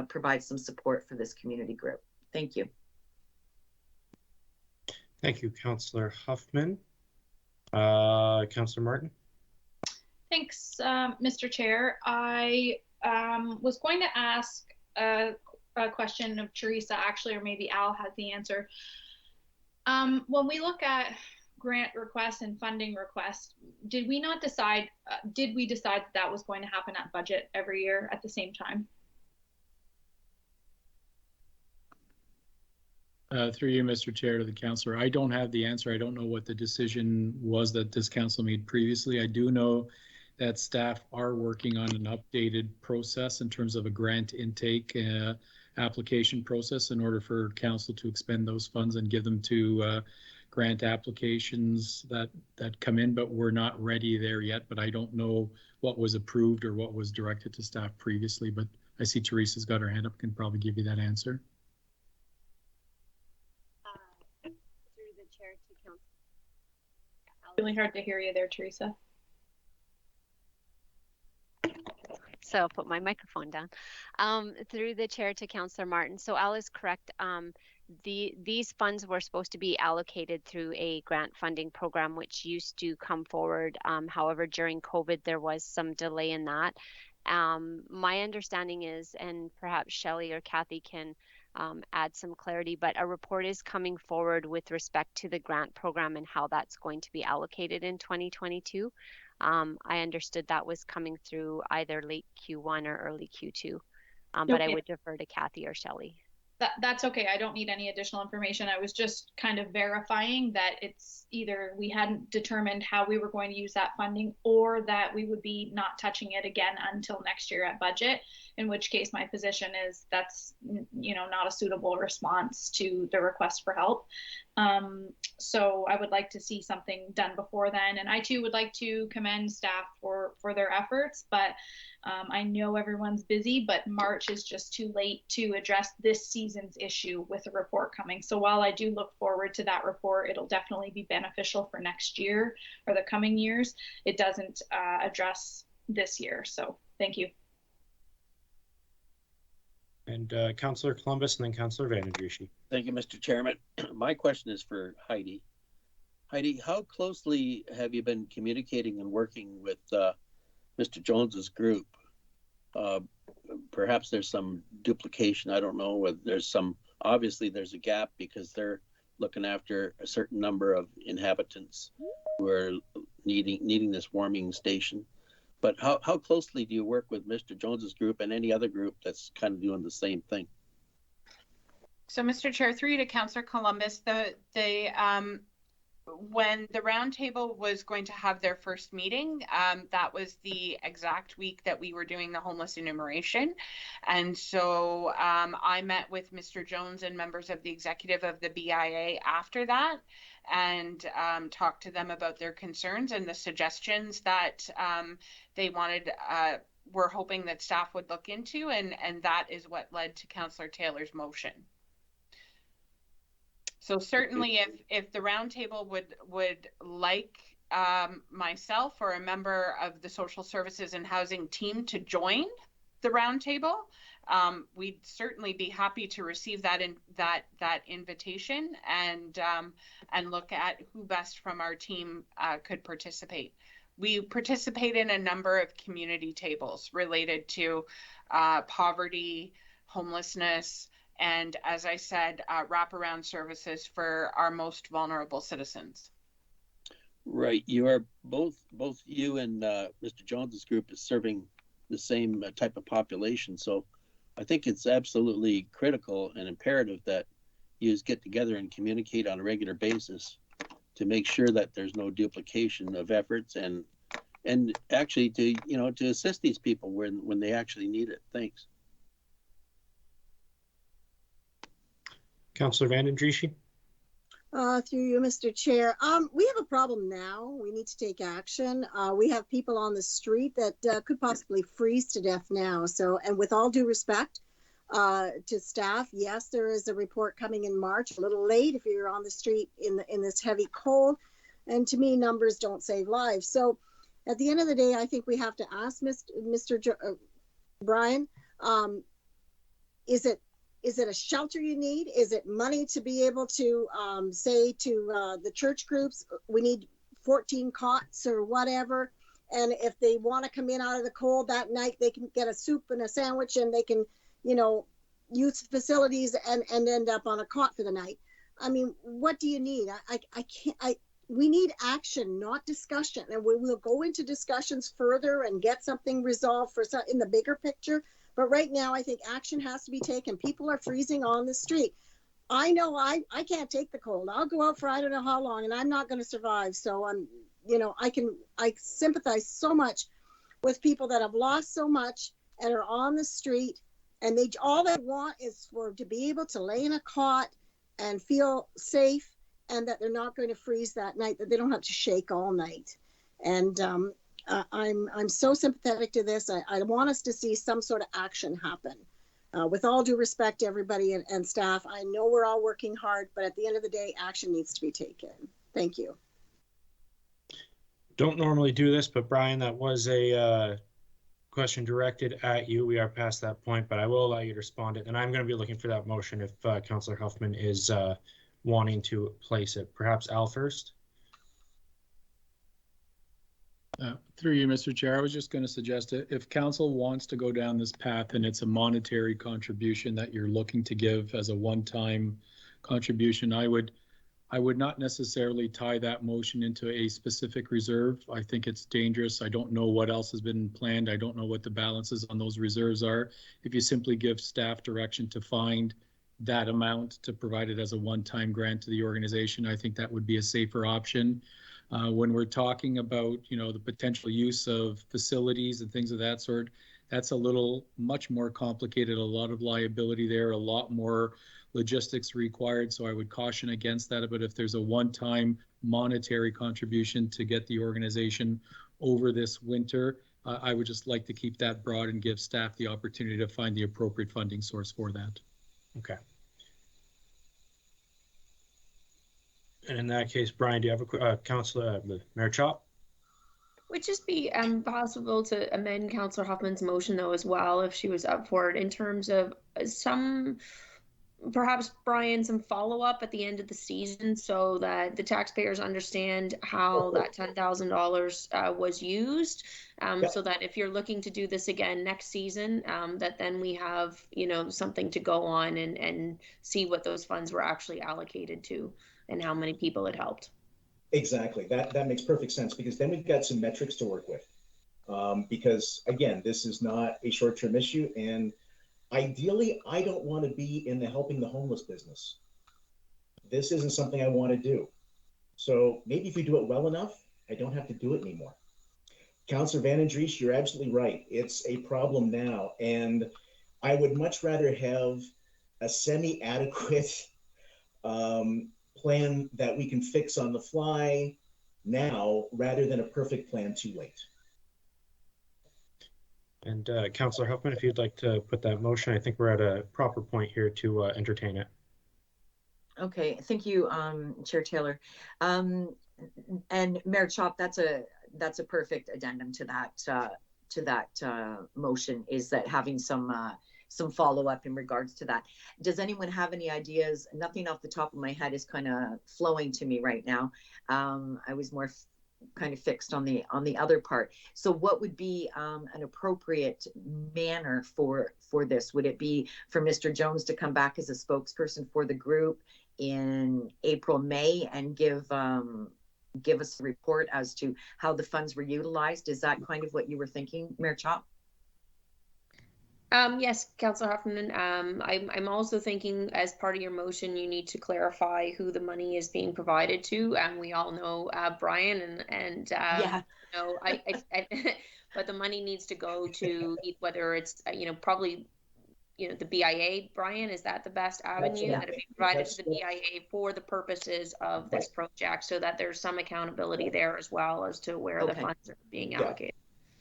[SPEAKER 7] provide some support for this community group. Thank you.
[SPEAKER 1] Thank you, Councillor Huffman. Councillor Martin.
[SPEAKER 8] Thanks, Mr. Chair. I was going to ask a question of Teresa, actually, or maybe Al has the answer. When we look at grant requests and funding requests, did we decide that was going to happen at budget every year at the same time?
[SPEAKER 10] Through you, Mr. Chair, to the councillor, I don't have the answer. I don't know what the decision was that this council made previously. I do know that staff are working on an updated process in terms of a grant intake application process in order for council to expend those funds and give them to grant applications that come in, but we're not ready there yet. But I don't know what was approved or what was directed to staff previously, but I see Teresa's got her hand up, can probably give you that answer.
[SPEAKER 12] Through the chair to council.
[SPEAKER 8] Really hard to hear you there, Teresa.
[SPEAKER 12] So I'll put my microphone down. Through the chair to Councillor Martin. So Al is correct. These funds were supposed to be allocated through a grant funding program, which used to come forward. However, during COVID, there was some delay in that. My understanding is, and perhaps Shelley or Kathy can add some clarity, but a report is coming forward with respect to the grant program and how that's going to be allocated in 2022. I understood that was coming through either late Q1 or early Q2, but I would defer to Kathy or Shelley.
[SPEAKER 8] That's okay. I don't need any additional information. I was just kind of verifying that it's either we hadn't determined how we were going to use that funding or that we would be not touching it again until next year at budget, in which case my position is that's, not a suitable response to the request for help. So I would like to see something done before then. And I too would like to commend staff for their efforts, but I know everyone's busy, but March is just too late to address this season's issue with a report coming. So while I do look forward to that report, it'll definitely be beneficial for next year or the coming years. It doesn't address this year. So thank you.
[SPEAKER 1] And Councillor Columbus and then Councillor Vanadrishi.
[SPEAKER 4] Thank you, Mr. Chairman. My question is for Heidi. Heidi, how closely have you been communicating and working with Mr. Jones's group Perhaps there's some duplication. I don't know whether there's some, obviously there's a gap because they're looking after a certain number of inhabitants who are needing this warming station. But how closely do you work with Mr. Jones's group and any other group that's kind of doing the same thing?
[SPEAKER 11] So, Mr. Chair, through you to Councillor Columbus, when the roundtable was going to have their first meeting, that was the exact week that we were doing the homeless enumeration. And so I met with Mr. Jones and members of the executive of the BIA after that and talked to them about their concerns and the suggestions that they wanted, were hoping that staff would look into, and that is what led to Councillor Taylor's motion. So certainly if the roundtable would like myself or a member of the social services and housing team to join the roundtable, we'd certainly be happy to receive that invitation and look at who best from our team could participate. We participate in a number of community tables related to poverty, homelessness, and as I said, wraparound services for our most vulnerable citizens.
[SPEAKER 4] Right, you are both you and Mr. Jones's group is serving the same type of population. So I think it's absolutely critical and imperative that you get together and communicate on a regular basis to make sure that there's no duplication of efforts and actually to assist these people when they actually need it. Thanks.
[SPEAKER 1] Councillor Vanden Driesche.
[SPEAKER 9] Through you, Mr. Chair. We have a problem now. We need to take action. We have people on the street that could possibly freeze to death now. So, and with all due respect to staff, yes, there is a report coming in March, a little late if you're on the street in this heavy cold. And to me, numbers don't save lives. So at the end of the day, I think we have to ask Mr. Brian, is it a shelter you need? Is it money to be able to say to the church groups, we need 14 cots or whatever? And if they want to come in out of the cold that night, they can get a soup and a sandwich and they can, use facilities and end up on a cot for the night. I mean, what do you need? We need action, not discussion. And we will go into discussions further and get something resolved in the bigger picture. But right now, I think action has to be taken. People are freezing on the street. I know I can't take the cold. I'll go out for I don't know how long, and I'm not going to survive. So I sympathize so much with people that have lost so much and are on the street, and all they want is to be able to lay in a cot and feel safe, and that they're not going to freeze that night, that they don't have to shake all night. And I'm so sympathetic to this. I want us to see some sort of action happen. With all due respect to everybody and staff, I know we're all working hard, but at the end of the day, action needs to be taken. Thank you.
[SPEAKER 1] Don't normally do this, but Brian, that was a question directed at you. We are past that point, but I will allow you to respond it. And I'm going to be looking for that motion if Councillor Huffman is wanting to place it. Perhaps Al first.
[SPEAKER 10] Through you, Mr. Chair, I was just going to suggest if council wants to go down this path and it's a monetary contribution that you're looking to give as a one-time contribution, I would not necessarily tie that motion into a specific reserve. I think it's dangerous. I don't know what else has been planned. I don't know what the balances on those reserves are. If you simply give staff direction to find that amount to provide it as a one-time grant to the organization, I think that would be a safer option. When we're talking about, the potential use of facilities and things of that sort, that's much more complicated, a lot of liability there, a lot more logistics required. So I would caution against that. But if there's a one-time monetary contribution to get the organization over this winter, I would just like to keep that broad and give staff the opportunity to find the appropriate funding source for that.
[SPEAKER 1] Okay. And in that case, Brian, do you have a Councillor Mayor Chop?
[SPEAKER 13] Would just be possible to amend Councillor Hoffman's motion though as well, if she was up for it, in terms of some perhaps, Brian, some follow-up at the end of the season so that the taxpayers understand how that $10,000 was used, so that if you're looking to do this again next season, that then we have, something to go on and see what those funds were actually allocated to and how many people it helped.
[SPEAKER 6] Exactly. That makes perfect sense, because then we've got some metrics to work with. Because again, this is not a short-term issue, and ideally, I don't want to be in the helping the homeless business. This isn't something I want to do. So maybe if we do it well enough, I don't have to do it anymore. Councillor Van Andries, you're absolutely right. It's a problem now, and I would much rather have a semi-adequate plan that we can fix on the fly now, rather than a perfect plan too late.
[SPEAKER 1] And Councillor Huffman, if you'd like to put that motion, I think we're at a proper point here to entertain it.
[SPEAKER 7] Okay, thank you, Chair Taylor. And Mayor Chop, that's a perfect addendum to that motion, is that having some follow-up in regards to that. Does anyone have any ideas? Nothing off the top of my head is kind of flowing to me right now. I was more kind of fixed on the other part. So what would be an appropriate manner for this? Would it be for Mr. Jones to come back as a spokesperson for the group in April, May, and give us a report as to how the funds were utilized? Is that kind of what you were thinking, Mayor Chop?
[SPEAKER 13] Yes, Councillor Huffman. I'm also thinking, as part of your motion, you need to clarify who the money is being provided to. And we all know Brian, and
[SPEAKER 7] yeah.
[SPEAKER 13] But the money needs to go to whether it's probably the BIA. Brian, is that the best avenue, that it be provided to the BIA for the purposes of this project, so that there's some accountability there as well as to where the funds are being allocated?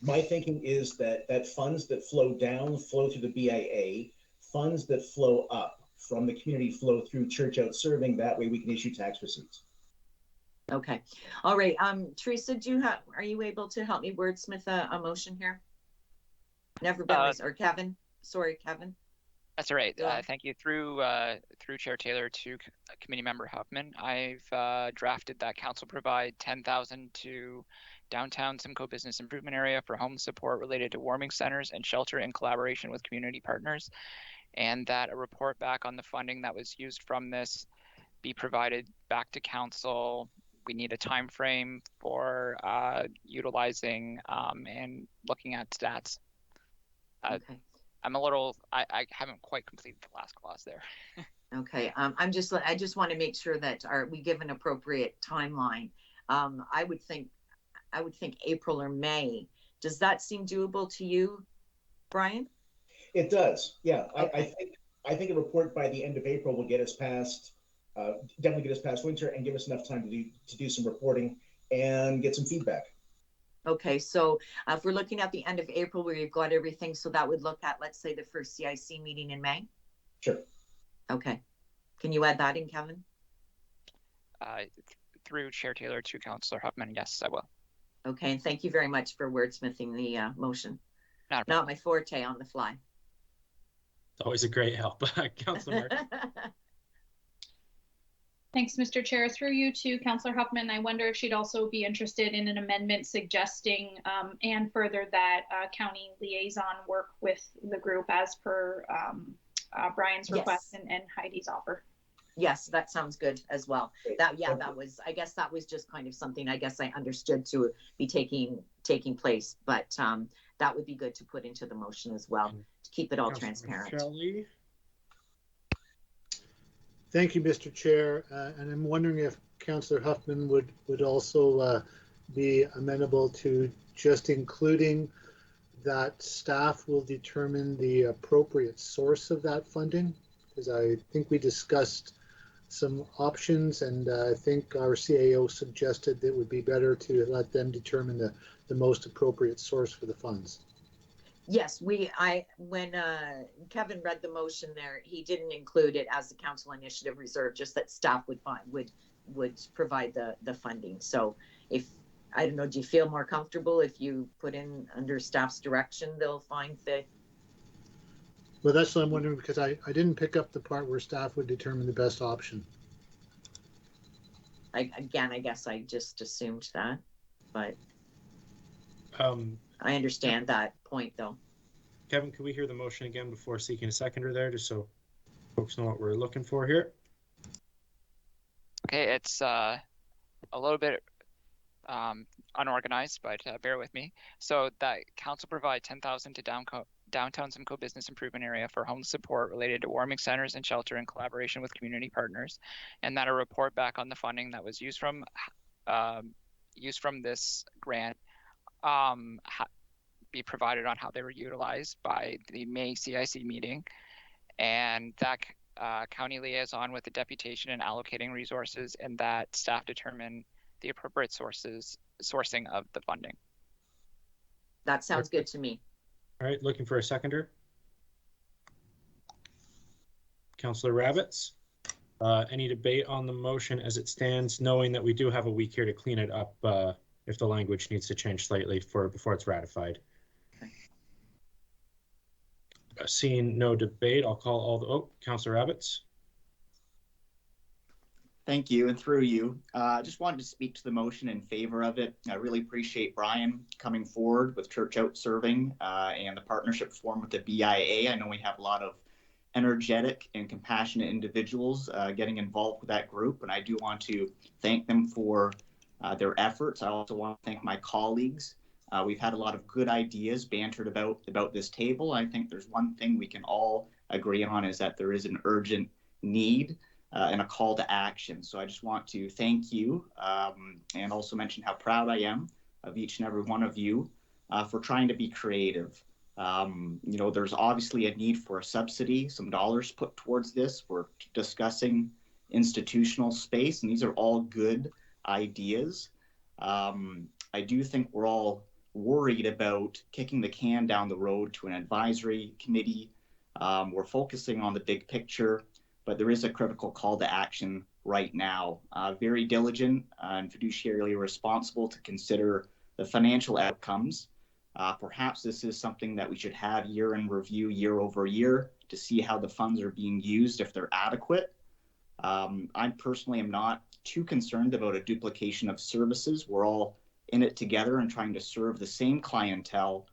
[SPEAKER 6] My thinking is that funds that flow down flow through the BIA, funds that flow up from the community flow through Church Out Serving. That way we can issue tax receipts.
[SPEAKER 7] Okay. All right. Teresa, are you able to help me wordsmith a motion here? Never been or Kevin. Sorry, Kevin.
[SPEAKER 2] That's all right. Thank you. Through Chair Taylor to Committee Member Huffman, I've drafted that council provide $10,000 to downtown Simcoe Business Improvement Area for home support related to warming centers and shelter in collaboration with community partners, and that a report back on the funding that was used from this be provided back to council. We need a time frame for utilizing and looking at stats.
[SPEAKER 7] Okay.
[SPEAKER 2] I'm a little, I haven't quite completed the last clause there.
[SPEAKER 7] Okay. I just want to make sure that we give an appropriate timeline. I would think April or May. Does that seem doable to you, Brian?
[SPEAKER 6] It does. Yeah.
[SPEAKER 7] Okay.
[SPEAKER 6] I think a report by the end of April will get us past, definitely get us past winter and give us enough time to do some reporting and get some feedback.
[SPEAKER 7] Okay, so if we're looking at the end of April where you've got everything, so that would look at, let's say, the first CIC meeting in May?
[SPEAKER 6] Sure.
[SPEAKER 7] Okay. Can you add that in, Kevin?
[SPEAKER 2] Through Chair Taylor to Councillor Huffman, yes, I will.
[SPEAKER 7] Okay, and thank you very much for wordsmithing the motion. Not my forte on the fly.
[SPEAKER 1] It's always a great help. Councillor Martin.
[SPEAKER 8] Thanks, Mr. Chair. Through you to Councillor Huffman, I wonder if she'd also be interested in an amendment suggesting and further that county liaison work with the group as per Brian's request and Heidi's offer.
[SPEAKER 7] Yes, that sounds good as well. That was, I guess that was just kind of something I guess I understood to be taking place, but that would be good to put into the motion as well to keep it all transparent.
[SPEAKER 1] Shelley.
[SPEAKER 3] Thank you, Mr. Chair. And I'm wondering if Councillor Huffman would also be amenable to just including that staff will determine the appropriate source of that funding, because I think we discussed some options, and I think our CAO suggested that it would be better to let them determine the most appropriate source for the funds.
[SPEAKER 7] Yes, when Kevin read the motion there, he didn't include it as the council initiative reserve, just that staff would provide the funding. So if, I don't know, do you feel more comfortable if you put in under staff's direction, they'll find the
[SPEAKER 3] Well, that's what I'm wondering, because I didn't pick up the part where staff would determine the best option.
[SPEAKER 7] I guess I just assumed that, but I understand that point though.
[SPEAKER 1] Kevin, can we hear the motion again before seeking a seconder there, just so folks know what we're looking for here?
[SPEAKER 2] Okay, it's a little bit unorganized, but bear with me. So that council provide 10,000 to downtown Simcoe Business Improvement Area for home support related to warming centers and shelter in collaboration with community partners, and that a report back on the funding that was used from this grant be provided on how they were utilized by the May CIC meeting, and that county liaison with the deputation in allocating resources, and that staff determine the appropriate sourcing of the funding.
[SPEAKER 7] That sounds good to me.
[SPEAKER 1] All right, looking for a seconder. Councillor Rabbits, any debate on the motion as it stands, knowing that we do have a week here to clean it up if the language needs to change slightly before it's ratified.
[SPEAKER 7] Okay.
[SPEAKER 1] Seeing no debate, I'll call all the, Councillor Rabbits.
[SPEAKER 14] Thank you, and through you, just wanted to speak to the motion in favor of it. I really appreciate Brian coming forward with Church Out Serving and the partnership formed with the BIA. I know we have a lot of energetic and compassionate individuals getting involved with that group, and I do want to thank them for their efforts. I also want to thank my colleagues. We've had a lot of good ideas bantered about this table. I think there's one thing we can all agree on, is that there is an urgent need and a call to action. So I just want to thank you and also mention how proud I am of each and every one of you for trying to be creative. There's obviously a need for a subsidy, some dollars put towards this. We're discussing institutional space, and these are all good ideas. I do think we're all worried about kicking the can down the road to an advisory committee. We're focusing on the big picture, but there is a critical call to action right now. Very diligent and fiduciarily responsible to consider the financial outcomes. Perhaps this is something that we should have year in review, year over year, to see how the funds are being used, if they're adequate. I personally am not too concerned about a duplication of services. We're all in it together and trying to serve the same clientele.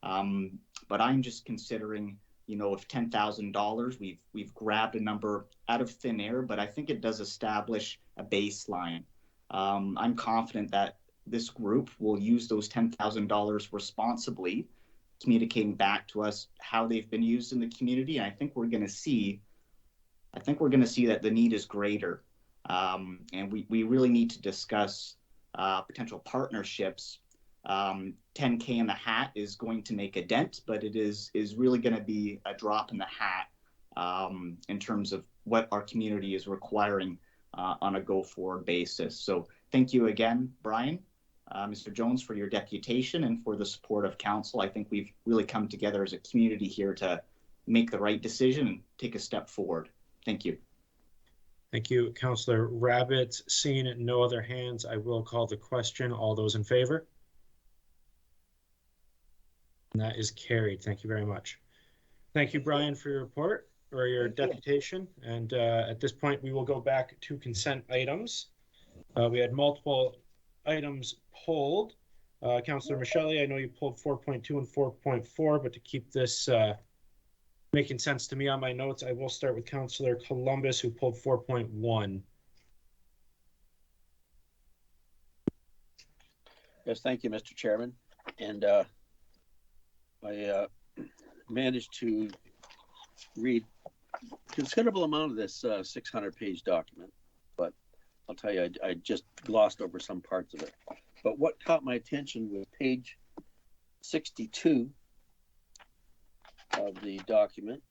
[SPEAKER 14] But I'm just considering, if $10,000, we've grabbed a number out of thin air, but I think it does establish a baseline. I'm confident that this group will use those $10,000 responsibly, communicating back to us how they've been used in the community. And I think we're going to see that the need is greater. And we really need to discuss potential partnerships. 10K in the hat is going to make a dent, but it is really going to be a drop in the hat in terms of what our community is requiring on a go-forward basis. So thank you again, Brian, Mr. Jones, for your deputation and for the support of council. I think we've really come together as a community here to make the right decision and take a step forward. Thank you.
[SPEAKER 1] Thank you, Councillor Rabbit. Seeing no other hands, I will call the question. All those in favor? And that is carried. Thank you very much. Thank you, Brian, for your report or your deputation. And at this point, we will go back to consent items. We had multiple items pulled. Councillor Michelli, I know you pulled 4.2 and 4.4, but to keep this making sense to me on my notes, I will start with Councillor Columbus, who pulled 4.1.
[SPEAKER 4] Yes, thank you, Mr. Chairman. And I managed to read a considerable amount of this 600-page document, but I'll tell you, I just glossed over some parts of it. But what caught my attention was page 62 of the document.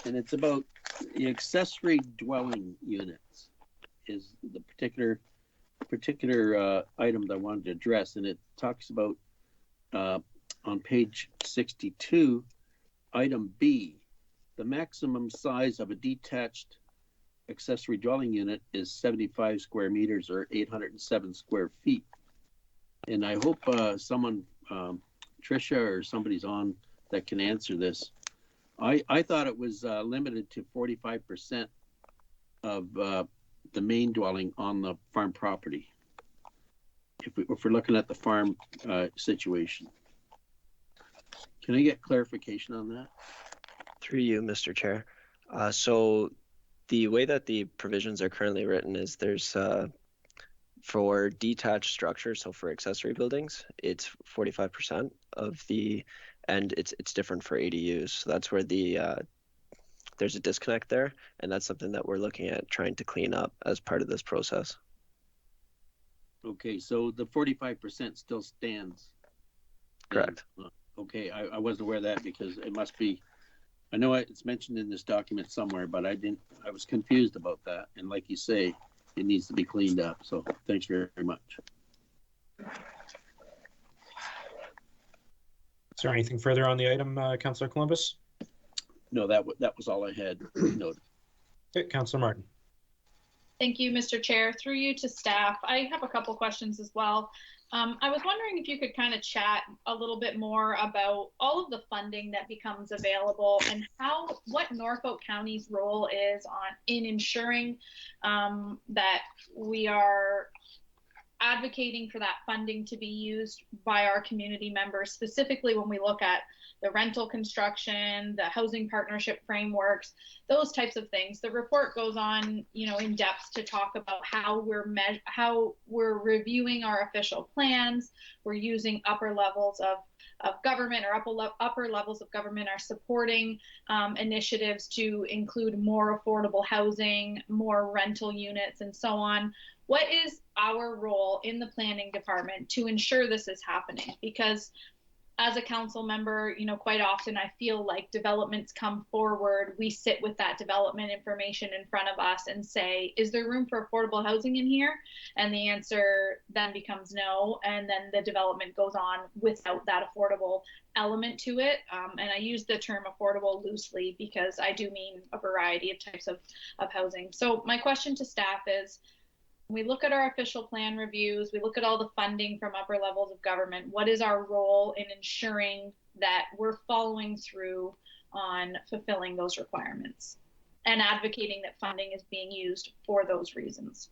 [SPEAKER 4] And it's about the accessory dwelling units is the particular item that I wanted to address. And it talks about on page 62, item B, the maximum size of a detached accessory dwelling unit is 75 square meters or 807 square feet. And I hope someone Tricia or somebody's on that can answer this. I thought it was limited to 45% of the main dwelling on the farm property. If we're looking at the farm situation. Can I get clarification on that?
[SPEAKER 15] Through you, Mr. Chair. So the way that the provisions are currently written is there's for detached structures, so for accessory buildings, it's 45% of the, and it's different for ADUs. So that's where the there's a disconnect there, and that's something that we're looking at trying to clean up as part of this process.
[SPEAKER 4] Okay, so the 45% still stands.
[SPEAKER 15] Correct.
[SPEAKER 4] Okay, I wasn't aware of that because it must be, I know it's mentioned in this document somewhere, but I was confused about that. And like you say, it needs to be cleaned up. So thanks very much.
[SPEAKER 1] Is there anything further on the item, Councillor Columbus?
[SPEAKER 4] No, that was all I had noted.
[SPEAKER 1] Okay, Councillor Martin.
[SPEAKER 8] Thank you, Mr. Chair. Through you to staff, I have a couple questions as well. I was wondering if you could kind of chat a little bit more about all of the funding that becomes available and what Norfolk County's role is in ensuring that we are advocating for that funding to be used by our community members, specifically when we look at the rental construction, the housing partnership frameworks, those types of things. The report goes on, in depth to talk about how we're reviewing our official plans. We're using upper levels of government, or upper levels of government are supporting initiatives to include more affordable housing, more rental units, and so on. What is our role in the planning department to ensure this is happening? Because as a council member, quite often I feel like developments come forward, we sit with that development information in front of us and say, is there room for affordable housing in here? And the answer then becomes no, and then the development goes on without that affordable element to it. And I use the term affordable loosely because I do mean a variety of types of housing. So my question to staff is, we look at our official plan reviews, we look at all the funding from upper levels of government. What is our role in ensuring that we're following through on fulfilling those requirements and advocating that funding is being used for those reasons?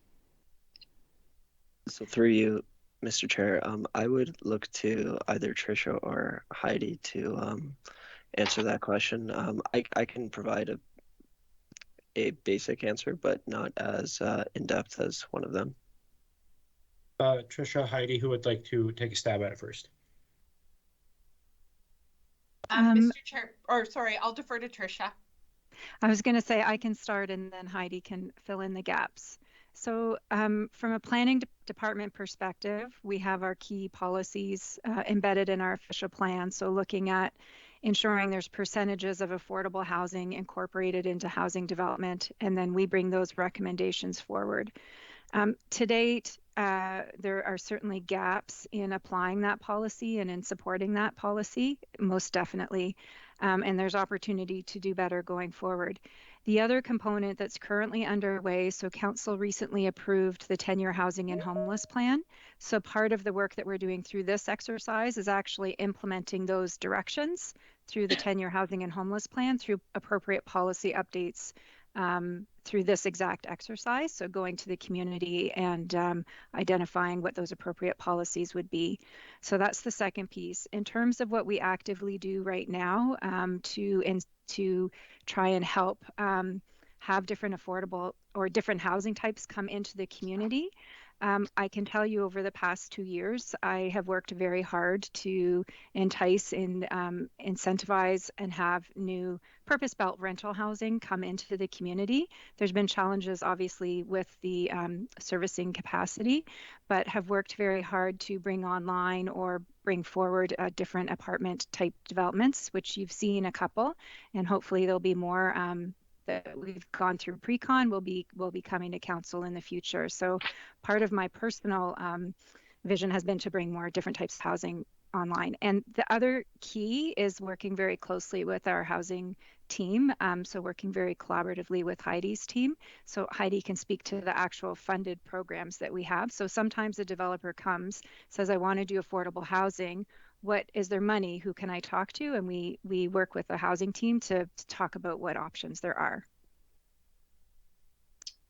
[SPEAKER 15] So through you, Mr. Chair, I would look to either Tricia or Heidi to answer that question. I can provide a basic answer, but not as in-depth as one of them.
[SPEAKER 1] Tricia, Heidi, who would like to take a stab at it first?
[SPEAKER 11] Mr. Chair, I'll defer to Tricia.
[SPEAKER 16] I was going to say I can start and then Heidi can fill in the gaps. So from a planning department perspective, we have our key policies embedded in our official plan. So looking at ensuring there's percentages of affordable housing incorporated into housing development, and then we bring those recommendations forward. To date, there are certainly gaps in applying that policy and in supporting that policy, most definitely, and there's opportunity to do better going forward. The other component that's currently underway, so Council recently approved the 10-year housing and homeless plan. So part of the work that we're doing through this exercise is actually implementing those directions through the 10-year housing and homeless plan through appropriate policy updates through this exact exercise. So going to the community and identifying what those appropriate policies would be. So that's the second piece. In terms of what we actively do right now to try and help have different affordable or different housing types come into the community, I can tell you over the past 2 years, I have worked very hard to entice and incentivize and have new purpose-built rental housing come into the community. There's been challenges, obviously, with the servicing capacity, but have worked very hard to bring online or bring forward different apartment type developments, which you've seen a couple, and hopefully there'll be more that we've gone through pre-con will be coming to council in the future. So part of my personal vision has been to bring more different types of housing online. And the other key is working very closely with our housing team. So working very collaboratively with Heidi's team. So Heidi can speak to the actual funded programs that we have. So sometimes a developer comes, says, I want to do affordable housing. what is there money? Who can I talk to? And we work with the housing team to talk about what options there are.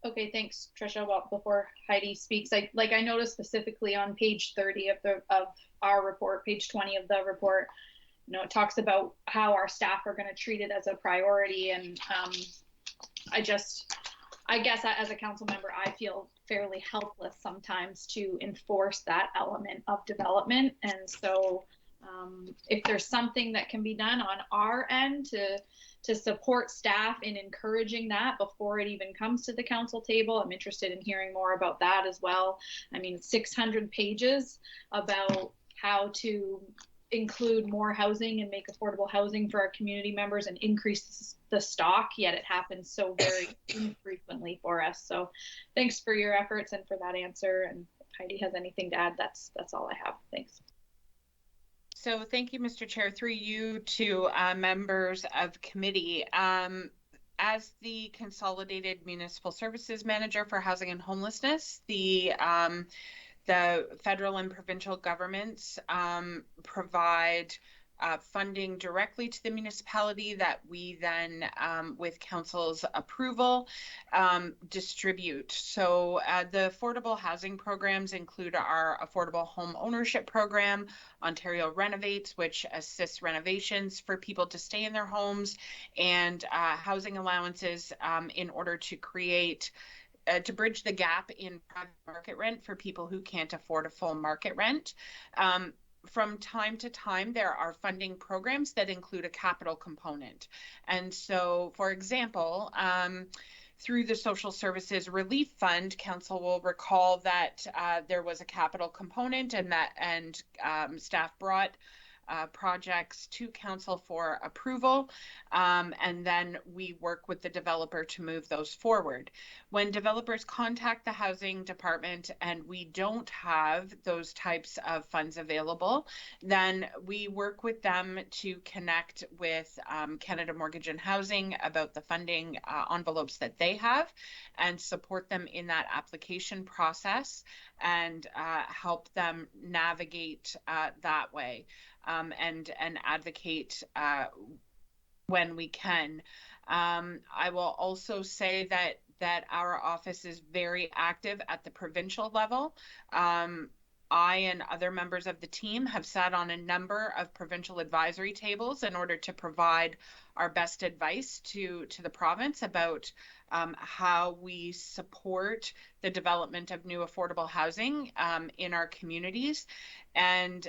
[SPEAKER 8] Okay, thanks, Trisha. Well, before Heidi speaks, I noticed specifically on page 30 of our report, page 20 of the report, it talks about how our staff are going to treat it as a priority. And I guess as a council member, I feel fairly helpless sometimes to enforce that element of development. And so if there's something that can be done on our end to support staff in encouraging that before it even comes to the council table, I'm interested in hearing more about that as well. I mean, 600 pages about how to include more housing and make affordable housing for our community members and increase the stock, yet it happens so very infrequently for us. So thanks for your efforts and for that answer. And if Heidi has anything to add, that's all I have. Thanks.
[SPEAKER 11] So thank you, Mr. Chair, through you to members of committee. As the Consolidated Municipal Services Manager for Housing and Homelessness, the federal and provincial governments provide funding directly to the municipality that we then, with council's approval, distribute. So the affordable housing programs include our affordable home ownership program, Ontario Renovates, which assists renovations for people to stay in their homes, and housing allowances in order to create to bridge the gap in private market rent for people who can't afford a full market rent. From time to time, there are funding programs that include a capital component. And so, for example, through the Social Services Relief Fund, Council will recall that there was a capital component, and staff brought projects to council for approval, and then we work with the developer to move those forward. When developers contact the housing department and we don't have those types of funds available, then we work with them to connect with Canada Mortgage and Housing about the funding envelopes that they have and support them in that application process and help them navigate that way. And advocate when we can. I will also say that our office is very active at the provincial level. I and other members of the team have sat on a number of provincial advisory tables in order to provide our best advice to the province about how we support the development of new affordable housing in our communities. And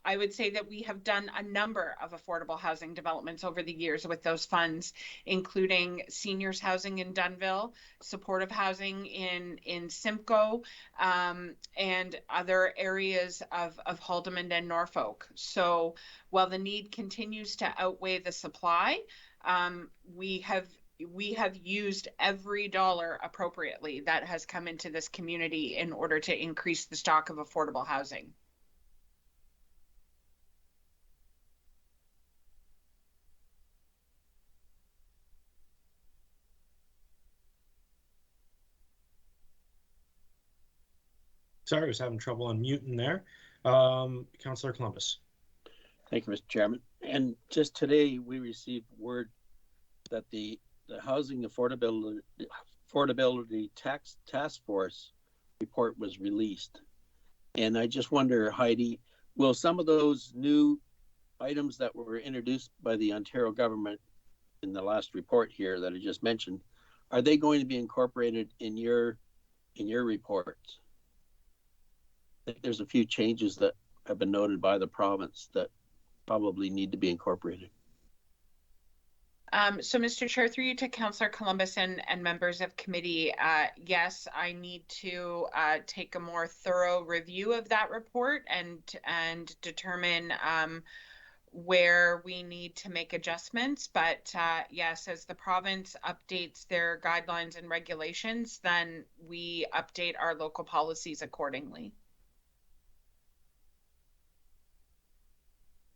[SPEAKER 11] I would say that we have done a number of affordable housing developments over the years with those funds, including seniors housing in Dunnville, supportive housing in Simcoe, and other areas of Haldimand and Norfolk. So while the need continues to outweigh the supply, we have used every dollar appropriately that has come into this community in order to increase the stock of affordable housing.
[SPEAKER 1] Sorry, I was having trouble unmuting there. Councillor Columbus.
[SPEAKER 4] Thank you, Mr. Chairman. And just today, we received word that the Housing Affordability Task Force report was released. And I just wonder, Heidi, will some of those new items that were introduced by the Ontario government in the last report here that I just mentioned, are they going to be incorporated in your report? I think there's a few changes that have been noted by the province that probably need to be incorporated.
[SPEAKER 11] So, Mr. Chair, through you to Councillor Columbus and members of committee, yes, I need to take a more thorough review of that report and determine where we need to make adjustments. But yes, as the province updates their guidelines and regulations, then we update our local policies accordingly.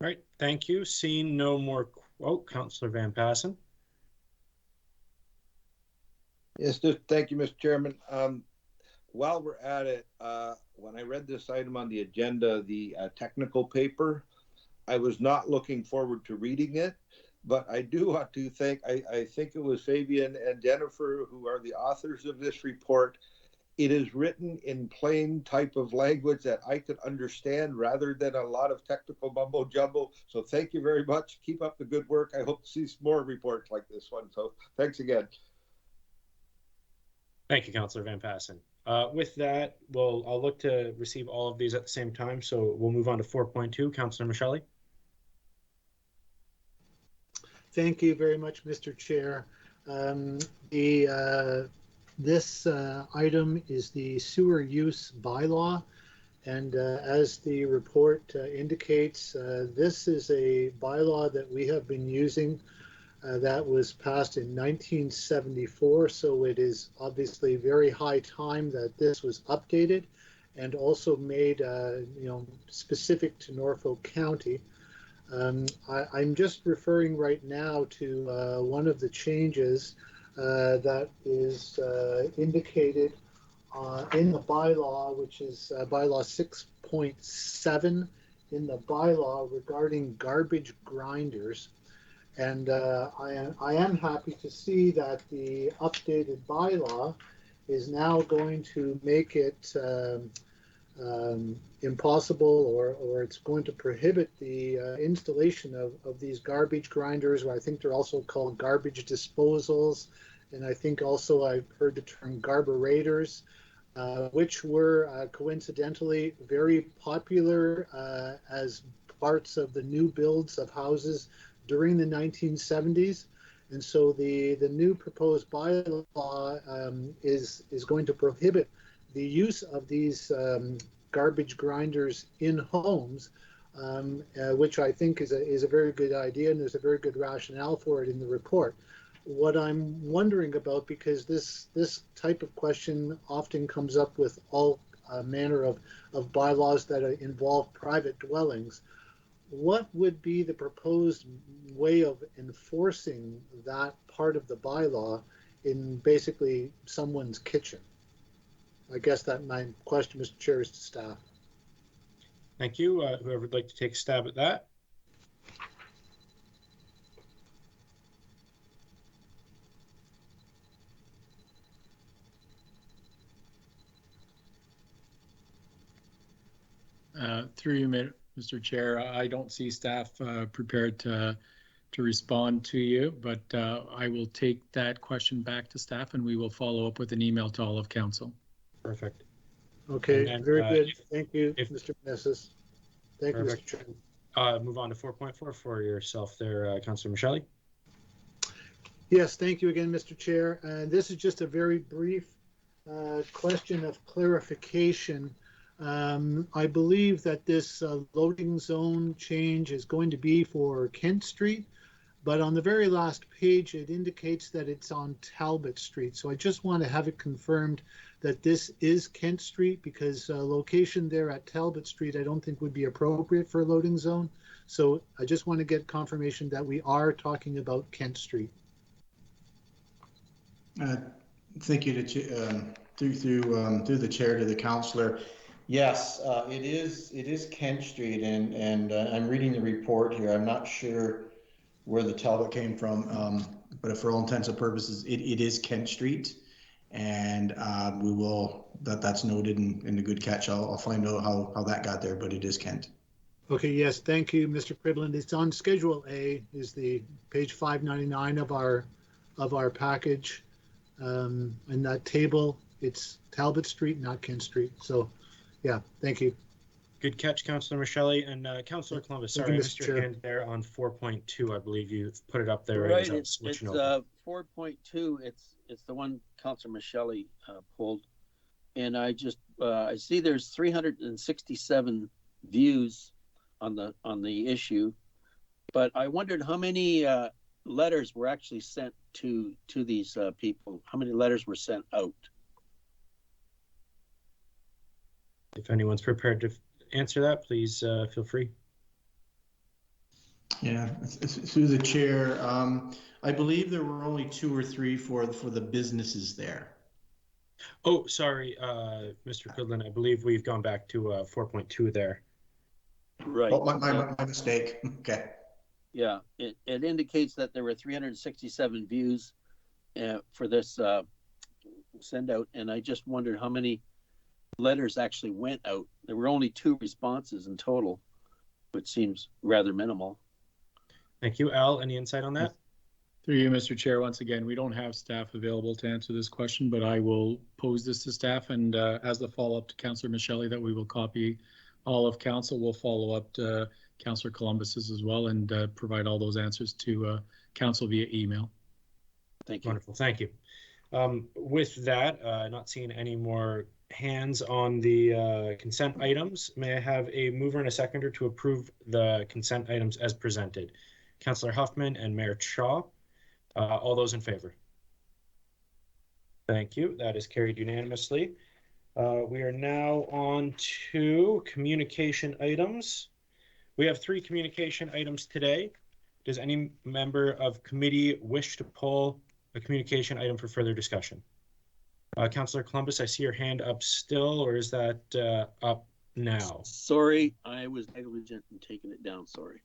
[SPEAKER 1] All right, thank you. Seeing no more, Councillor Van Passen.
[SPEAKER 17] Yes, thank you, Mr. Chairman. while we're at it, when I read this item on the agenda, the technical paper, I was not looking forward to reading it, but I do want to thank, I think it was Fabian and Jennifer who are the authors of this report. It is written in plain type of language that I could understand rather than a lot of technical mumbo jumbo. So thank you very much. Keep up the good work. I hope to see more reports like this one. So thanks again.
[SPEAKER 1] Thank you, Councillor Van Passen. With that, I'll look to receive all of these at the same time. So we'll move on to 4.2. Councillor Michelli.
[SPEAKER 3] Thank you very much, Mr. Chair. This item is the Sewer Use Bylaw, and as the report indicates, this is a bylaw that we have been using that was passed in 1974, so it is obviously very high time that this was updated and also made specific to Norfolk County. I'm just referring right now to one of the changes that is indicated in the bylaw, which is bylaw 6.7 in the bylaw regarding garbage grinders. And I am happy to see that the updated bylaw is now going to make it impossible, or it's going to prohibit the installation of these garbage grinders, or I think they're also called garbage disposals. And I think also I've heard the term garberators, which were coincidentally very popular as parts of the new builds of houses during the 1970s. And so the new proposed bylaw is going to prohibit the use of these garbage grinders in homes, which I think is a very good idea, and there's a very good rationale for it in the report. What I'm wondering about, because this type of question often comes up with all manner of bylaws that involve private dwellings, what would be the proposed way of enforcing that part of the bylaw in basically someone's kitchen? I guess that my question, Mr. Chair, is to staff.
[SPEAKER 1] Thank you. Whoever would like to take a stab at that?
[SPEAKER 10] Through you, Mr. Chair, I don't see staff prepared to respond to you, but I will take that question back to staff and we will follow up with an email to all of council.
[SPEAKER 1] Perfect.
[SPEAKER 3] Okay, then, very good. Thank you, Mr. Meneses. Thank you, Mr. Chair.
[SPEAKER 1] Move on to 4.4 for yourself there, Councillor Michelli.
[SPEAKER 3] Yes, thank you again, Mr. Chair. This is just a very brief question of clarification. I believe that this loading zone change is going to be for Kent Street, but on the very last page, it indicates that it's on Talbot Street. So I just want to have it confirmed that this is Kent Street, because location there at Talbot Street, I don't think would be appropriate for a loading zone. So I just want to get confirmation that we are talking about Kent Street.
[SPEAKER 18] Thank you through the chair to the councillor. Yes, it is Kent Street, and I'm reading the report here. I'm not sure where the Talbot came from, but for all intents and purposes, it is Kent Street, and we will. That's noted in the good catch. I'll find out how that got there, but it is Kent.
[SPEAKER 3] Okay. Yes. Thank you, Mr. Cribland. It's on Schedule A. Is the page 599 of our package, and that table. It's Talbot Street, not Kent Street. So. Yeah, thank you.
[SPEAKER 1] Good catch, Councillor Michelli. And Councillor Columbus, sorry, I missed your hand there on 4.2. I believe you put it up there.
[SPEAKER 4] Right, it's 4.2. It's the one Councillor Michelli pulled. And I see there's 367 views on the issue. But I wondered how many letters were actually sent to these people. How many letters were sent out?
[SPEAKER 1] If anyone's prepared to answer that, please feel free.
[SPEAKER 18] Yeah, through the chair, I believe there were only 2 or 3 for the businesses there.
[SPEAKER 1] Oh, sorry, Mr. Goodland, I believe we've gone back to 4.2 there.
[SPEAKER 4] Right.
[SPEAKER 18] Oh, my mistake. Okay.
[SPEAKER 4] Yeah, it indicates that there were 367 views for this send out, and I just wondered how many letters actually went out. There were only 2 responses in total, which seems rather minimal.
[SPEAKER 1] Thank you. Al, any insight on that?
[SPEAKER 10] Through you, Mr. Chair, once again, we don't have staff available to answer this question, but I will pose this to staff, and as a follow-up to Councillor Michelli, that we will copy all of council. We'll follow up to Councillor Columbus's as well and provide all those answers to council via email.
[SPEAKER 4] Thank you.
[SPEAKER 1] Wonderful. Thank you. With that, not seeing any more hands on the consent items, may I have a mover and a seconder to approve the consent items as presented? Councillor Huffman and Mayor Shaw. All those in favor? Thank you. That is carried unanimously. We are now on to communication items. We have 3 communication items today. Does any member of committee wish to pull a communication item for further discussion? Councillor Columbus, I see your hand up still, or is that up now?
[SPEAKER 4] Sorry, I was negligent in taking it down. Sorry.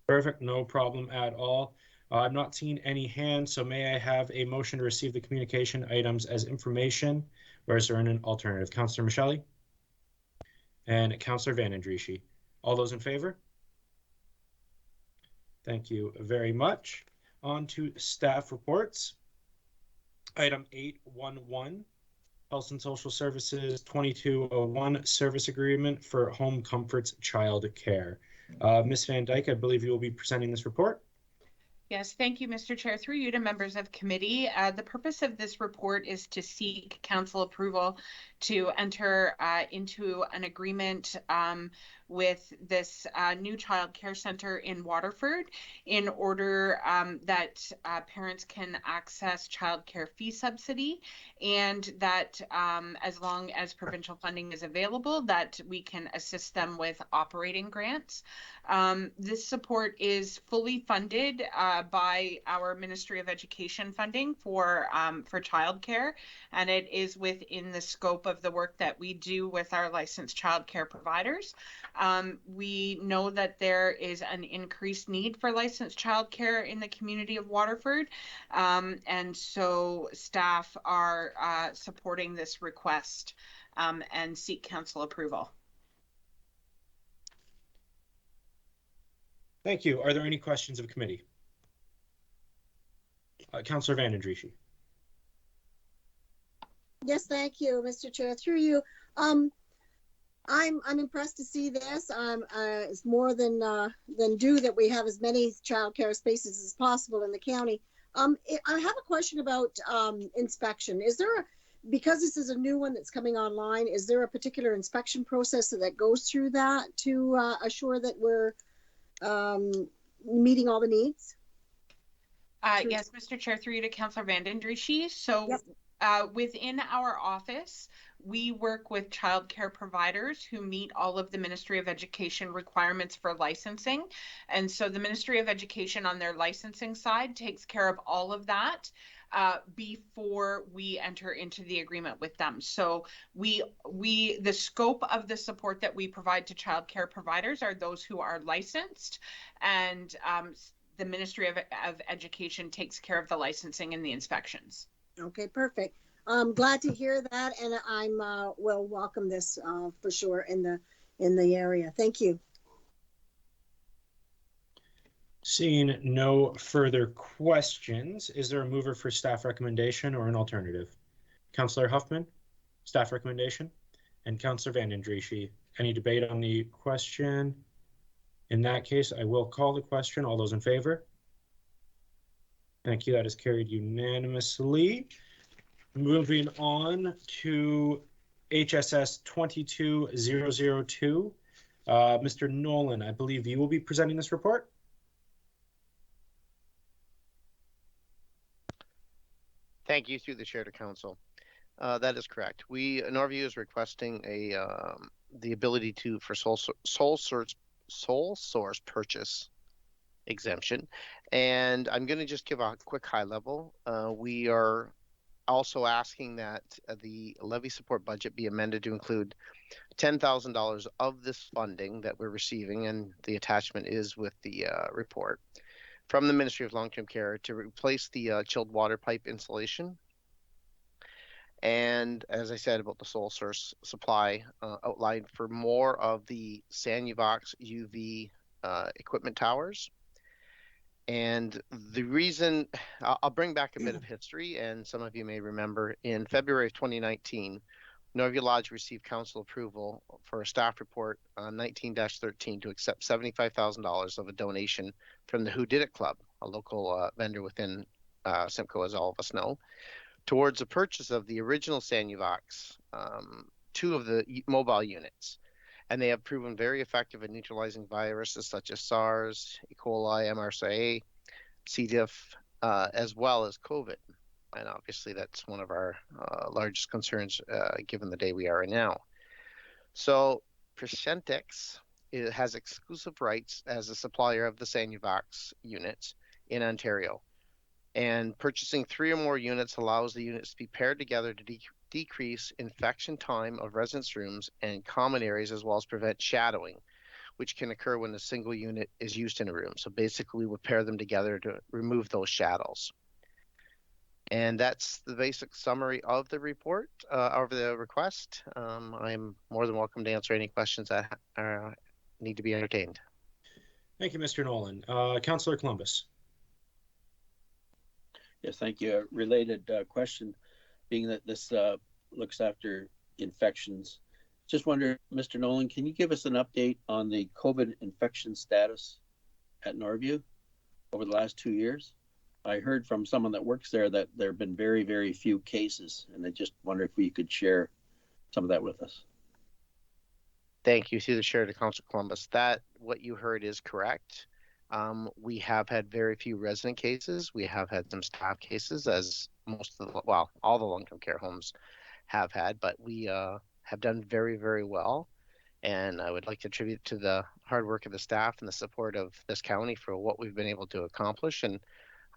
[SPEAKER 1] Perfect. No problem at all. I'm not seeing any hands, so may I have a motion to receive the communication items as information, or is there an alternative? Councillor Michelli and Councillor Van Andrieschie. All those in favor? Thank you very much. On to staff reports. Item 811, Health and Social Services 2201 Service Agreement for Home Comforts Child Care. Ms. Van Dyke, I believe you will be presenting this report.
[SPEAKER 11] Yes, thank you, Mr. Chair. Through you to members of committee, the purpose of this report is to seek council approval to enter into an agreement with this new child care center in Waterford in order that parents can access child care fee subsidy, and that as long as provincial funding is available, that we can assist them with operating grants. This support is fully funded by our Ministry of Education funding for childcare, and it is within the scope of the work that we do with our licensed childcare providers. We know that there is an increased need for licensed childcare in the community of Waterford, and so staff are supporting this request and seek council approval.
[SPEAKER 1] Thank you. Are there any questions of committee? Councillor Van Andrieschie.
[SPEAKER 9] Yes, thank you, Mr. Chair. Through you, I'm impressed to see this. It's more than due that we have as many childcare spaces as possible in the county. I have a question about inspection. Is there because this is a new one that's coming online, is there a particular inspection process that goes through that to assure that we're meeting all the needs?
[SPEAKER 11] Yes, Mr. Chair, through you to Councillor Van Andrieschie. So within our office, we work with childcare providers who meet all of the Ministry of Education requirements for licensing. And so the Ministry of Education on their licensing side takes care of all of that before we enter into the agreement with them. So the scope of the support that we provide to childcare providers are those who are licensed, and the Ministry of Education takes care of the licensing and the inspections.
[SPEAKER 9] Okay, perfect. I'm glad to hear that, and I'm will welcome this for sure in the area. Thank you.
[SPEAKER 1] Seeing no further questions, is there a mover for staff recommendation or an alternative? Councillor Huffman, staff recommendation, and Councillor Van Andrieschie. Any debate on the question? In that case, I will call the question. All those in favor? Thank you. That is carried unanimously. Moving on to HSS 22002. Mr. Nolan, I believe you will be presenting this report.
[SPEAKER 19] Thank you, through the chair to council. That is correct. Norview is requesting the ability for sole source purchase exemption, and I'm going to just give a quick high level. We are also asking that the levy support budget be amended to include $10,000 of this funding that we're receiving, and the attachment is with the report, from the Ministry of Long-Term Care to replace the chilled water pipe installation. And as I said about the sole source supply, outlined for more of the Sanuvox UV equipment towers. And the reason, I'll bring back a bit of history, and some of you may remember, in February of 2019, Norview Lodge received council approval for a staff report 19-13 to accept $75,000 of a donation from the Who Did It Club, a local vendor within Simcoe, as all of us know, towards the purchase of the original Sanuvox, 2 of the mobile units. And they have proven very effective at neutralizing viruses such as SARS, E. coli, MRSA, C. diff, as well as COVID. And obviously that's one of our largest concerns given the day we are in now. So Percentex has exclusive rights as a supplier of the Sanuvox units in Ontario. And purchasing 3 or more units allows the units to be paired together to decrease infection time of residence rooms and common areas, as well as prevent shadowing, which can occur when a single unit is used in a room. So basically, we pair them together to remove those shadows. And that's the basic summary of the report, of the request. I'm more than welcome to answer any questions that need to be entertained.
[SPEAKER 1] Thank you, Mr. Nolan. Councillor Columbus.
[SPEAKER 4] Yes, thank you. A related question, being that this looks after infections. Just wonder, Mr. Nolan, can you give us an update on the COVID infection status at Norview over the last 2 years? I heard from someone that works there that there have been very, very few cases, and I just wonder if we could share some of that with us.
[SPEAKER 19] Thank you. Through the chair to Councillor Columbus. That what you heard is correct. We have had very few resident cases. We have had some staff cases, as most of the, well, all the long-term care homes have had, but we have done very, very well. And I would like to attribute to the hard work of the staff and the support of this county for what we've been able to accomplish. And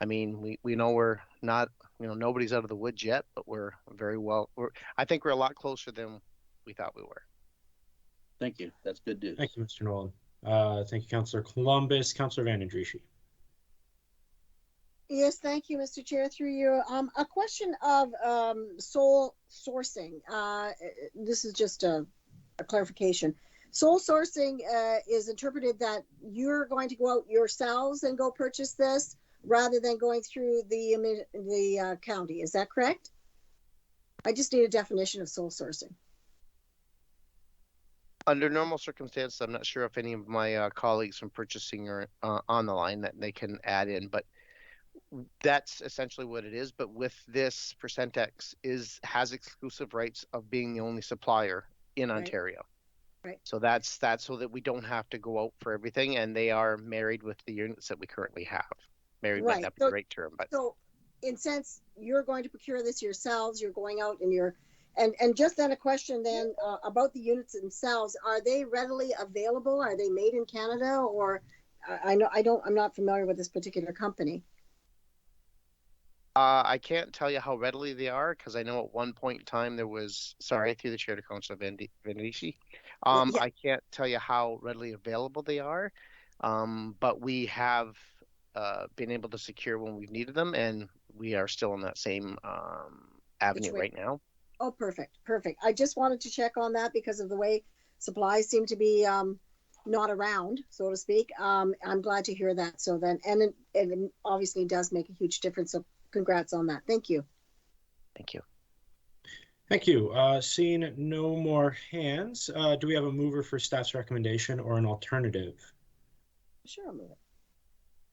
[SPEAKER 19] I mean, we know we're not, nobody's out of the woods yet, but we're very well. I think we're a lot closer than we thought we were.
[SPEAKER 4] Thank you. That's good news.
[SPEAKER 1] Thank you, Mr. Nolan. Thank you, Councillor Columbus. Councillor Vanendrishi.
[SPEAKER 9] Yes, thank you, Mr. Chair. Through you, a question of sole sourcing. This is just a clarification. Sole sourcing is interpreted that you're going to go out yourselves and go purchase this rather than going through the county. Is that correct? I just need a definition of sole sourcing.
[SPEAKER 19] Under normal circumstances, I'm not sure if any of my colleagues from purchasing are on the line that they can add in, but that's essentially what it is. But with this, Percentex has exclusive rights of being the only supplier in Ontario.
[SPEAKER 9] Right.
[SPEAKER 19] So that's so that we don't have to go out for everything, and they are married with the units that we currently have. Married might not be the right term, but
[SPEAKER 9] so in sense, you're going to procure this yourselves. You're going out and you're. And just then a question then about the units themselves. Are they readily available? Are they made in Canada, or I'm not familiar with this particular company.
[SPEAKER 19] I can't tell you how readily they are, because I know at one point in time there was, sorry, through the chair to Councillor Vanendrishi. I can't tell you how readily available they are, but we have been able to secure when we've needed them, and we are still in that same avenue right now.
[SPEAKER 9] Oh, perfect. I just wanted to check on that because of the way supplies seem to be not around, so to speak. I'm glad to hear that. So then, and it obviously does make a huge difference. So congrats on that. Thank you.
[SPEAKER 19] Thank you.
[SPEAKER 1] Thank you. Seeing no more hands, do we have a mover for staff's recommendation or an alternative?
[SPEAKER 9] Sure, I'll move it.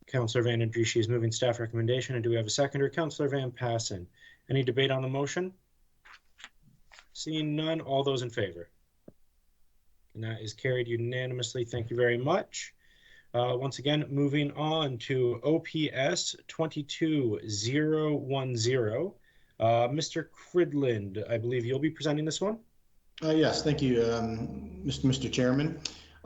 [SPEAKER 1] Councillor Vanendrishi is moving staff recommendation. And do we have a seconder? Councillor Van Passen. Any debate on the motion? Seeing none, all those in favor? And that is carried unanimously. Thank you very much. Once again, moving on to OPS 22010. Mr. Cridland, I believe you'll be presenting this one.
[SPEAKER 18] Yes, thank you, Mr. Chairman.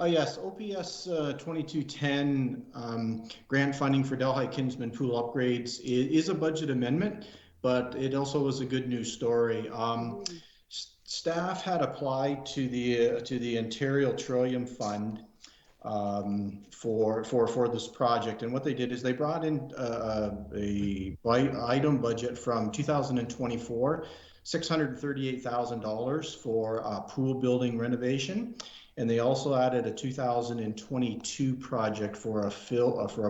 [SPEAKER 18] Yes, OPS 2210 grant funding for Delhi Kinsman pool upgrades is a budget amendment. but it also was a good news story. Staff had applied to the Ontario Trillium Fund for this project, and what they did is they brought in a item budget from 2024, $638,000 for pool building renovation, and they also added a 2022 project for a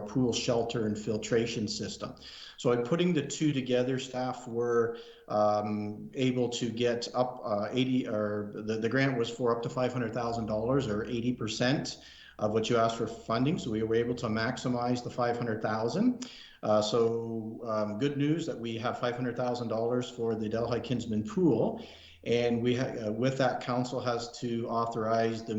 [SPEAKER 18] pool shelter and filtration system. So by putting the two together, staff were able to get up 80, or the grant was for up to $500,000 or 80% of what you asked for funding. So we were able to maximize the 500,000. Good news that we have $500,000 for the Delhi Kinsman pool. And we with that, council has to authorize the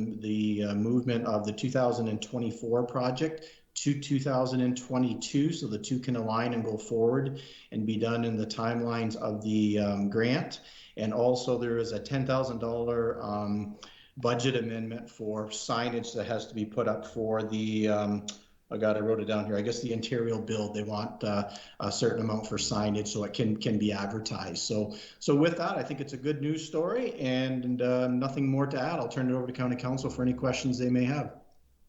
[SPEAKER 18] movement of the 2024 project to 2022, so the two can align and go forward and be done in the timelines of the grant. And also there is a $10,000 budget amendment for signage that has to be put up for the I wrote it down here. I guess the Ontario build, they want a certain amount for signage so it can be advertised. So with that, I think it's a good news story, and nothing more to add. I'll turn it over to County Council for any questions they may have.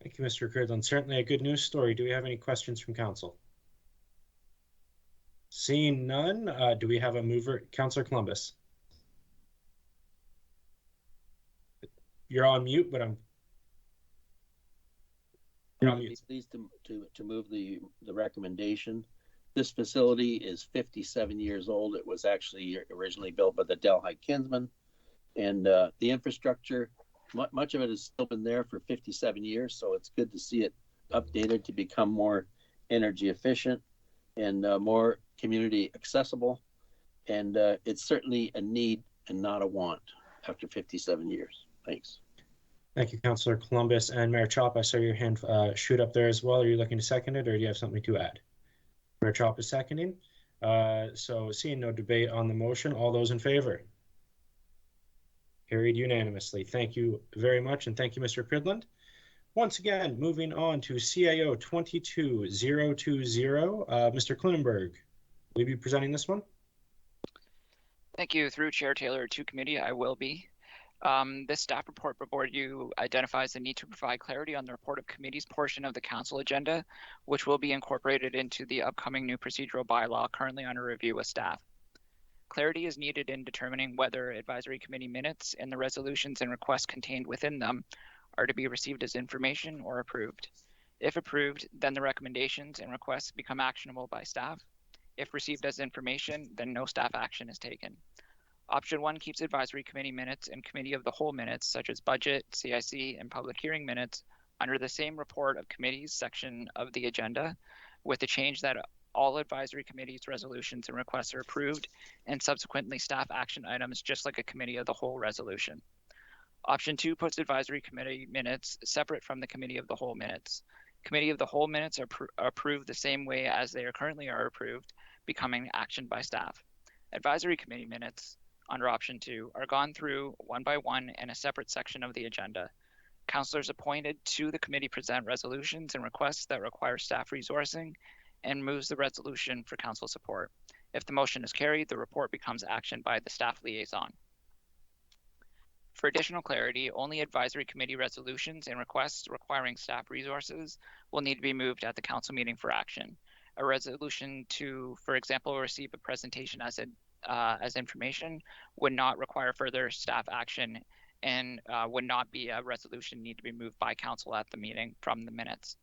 [SPEAKER 1] Thank you, Mr. Cridland. Certainly a good news story. Do we have any questions from council? Seeing none, do we have a mover? Councillor Columbus. You're on mute, but you're on mute.
[SPEAKER 4] Pleased to move the recommendation. This facility is 57 years old. It was actually originally built by the Delhi Kinsman, and the infrastructure, much of it has still been there for 57 years. So it's good to see it updated to become more energy efficient and more community accessible. And it's certainly a need and not a want after 57 years. Thanks.
[SPEAKER 1] Thank you, Councillor Columbus. And Mayor Chop, I saw your hand shoot up there as well. Are you looking to second it, or do you have something to add? Mayor Chop is seconding. So seeing no debate on the motion, all those in favor? Carried unanimously. Thank you very much, and thank you, Mr. Cridland. Once again, moving on to CAO 22020. Mr. Klinenberg, will you be presenting this one?
[SPEAKER 2] Thank you. Through Chair Taylor to committee, I will be. This staff report before you identifies the need to provide clarity on the report of committee's portion of the council agenda, which will be incorporated into the upcoming new procedural bylaw currently under review with staff. Clarity is needed in determining whether advisory committee minutes and the resolutions and requests contained within them are to be received as information or approved. If approved, then the recommendations and requests become actionable by staff. If received as information, then no staff action is taken. Option 1 keeps advisory committee minutes and committee of the whole minutes, such as budget, CIC, and public hearing minutes, under the same report of committees section of the agenda, with the change that all advisory committees, resolutions, and requests are approved, and subsequently staff action items, just like a committee of the whole resolution. Option 2 puts advisory committee minutes separate from the committee of the whole minutes. Committee of the whole minutes are approved the same way as they are currently approved, becoming action by staff. Advisory committee minutes under option 2 are gone through one by one in a separate section of the agenda. Councillors appointed to the committee present resolutions and requests that require staff resourcing and moves the resolution for council support. If the motion is carried, the report becomes action by the staff liaison. For additional clarity, only advisory committee resolutions and requests requiring staff resources will need to be moved at the council meeting for action. A resolution to, for example, receive a presentation as information would not require further staff action and would not be a resolution need to be moved by council at the meeting from the minutes.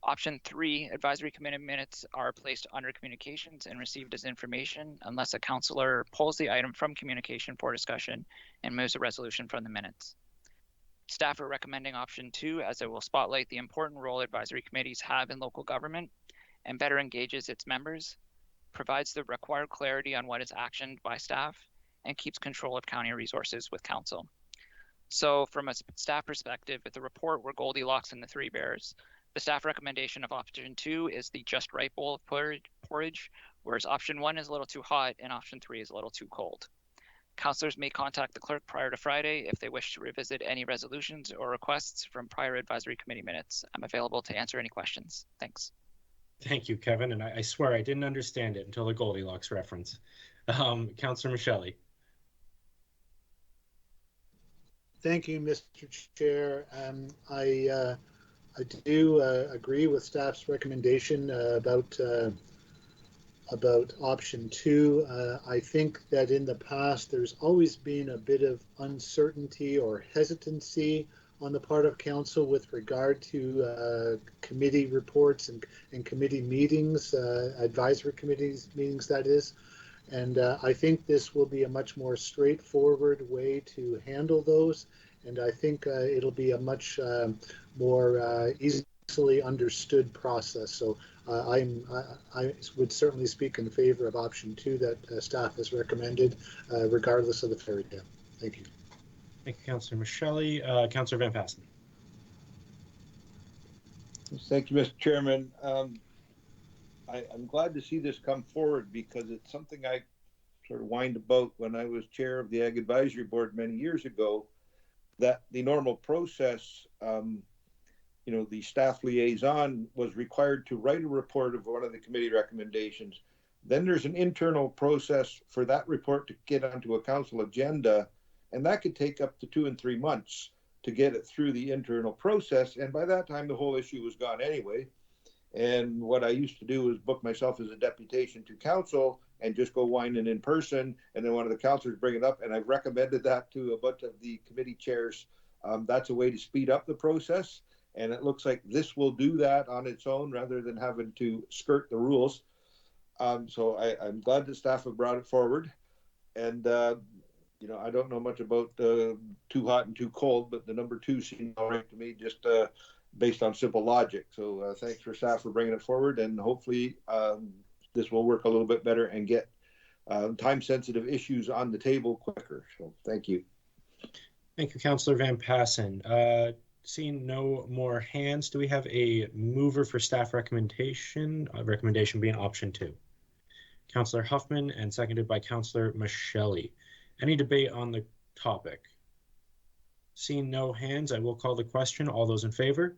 [SPEAKER 2] Option 3, advisory committee minutes are placed under communications and received as information unless a councillor pulls the item from communication for discussion and moves a resolution from the minutes. Staff are recommending option 2 as it will spotlight the important role advisory committees have in local government and better engages its members, provides the required clarity on what is actioned by staff, and keeps control of county resources with council. So from a staff perspective, if the report were Goldilocks and the Three Bears, the staff recommendation of option 2 is the just right bowl of porridge, whereas option 1 is a little too hot and option 3 is a little too cold. Councillors may contact the clerk prior to Friday if they wish to revisit any resolutions or requests from prior advisory committee minutes. I'm available to answer any questions. Thanks.
[SPEAKER 1] Thank you, Kevin. And I swear I didn't understand it until the Goldilocks reference. Councillor Michelli.
[SPEAKER 3] Thank you, Mr. Chair. I do agree with staff's recommendation about option 2. I think that in the past there's always been a bit of uncertainty or hesitancy on the part of council with regard to committee reports and committee meetings, advisory committees meetings, that is. And I think this will be a much more straightforward way to handle those. And I think it'll be a much more easily understood process. So I would certainly speak in favor of option 2 that staff has recommended, regardless of the fairy tale. Thank you.
[SPEAKER 1] Thank you, Councillor Michelli. Councillor Van Passen.
[SPEAKER 17] Thank you, Mr. Chairman. I'm glad to see this come forward because it's something I sort of whined about when I was chair of the Ag Advisory Board many years ago, that the normal process, the staff liaison was required to write a report of one of the committee recommendations. Then there's an internal process for that report to get onto a council agenda, and that could take up to 2 and 3 months to get it through the internal process. And by that time, the whole issue was gone anyway. And what I used to do was book myself as a deputation to council and just go whining in person. And then one of the councilors bring it up, and I've recommended that to a bunch of the committee chairs. That's a way to speed up the process. And it looks like this will do that on its own rather than having to skirt the rules. So I'm glad that staff have brought it forward. And, I don't know much about too hot and too cold, but the number 2 seems all right to me, just based on simple logic. So thanks for staff for bringing it forward. And hopefully this will work a little bit better and get time-sensitive issues on the table quicker. So thank you.
[SPEAKER 1] Thank you, Councillor Van Passen. Seeing no more hands, do we have a mover for staff recommendation? Recommendation being option 2. Councillor Huffman and seconded by Councillor Michelli. Any debate on the topic? Seeing no hands, I will call the question. All those in favor?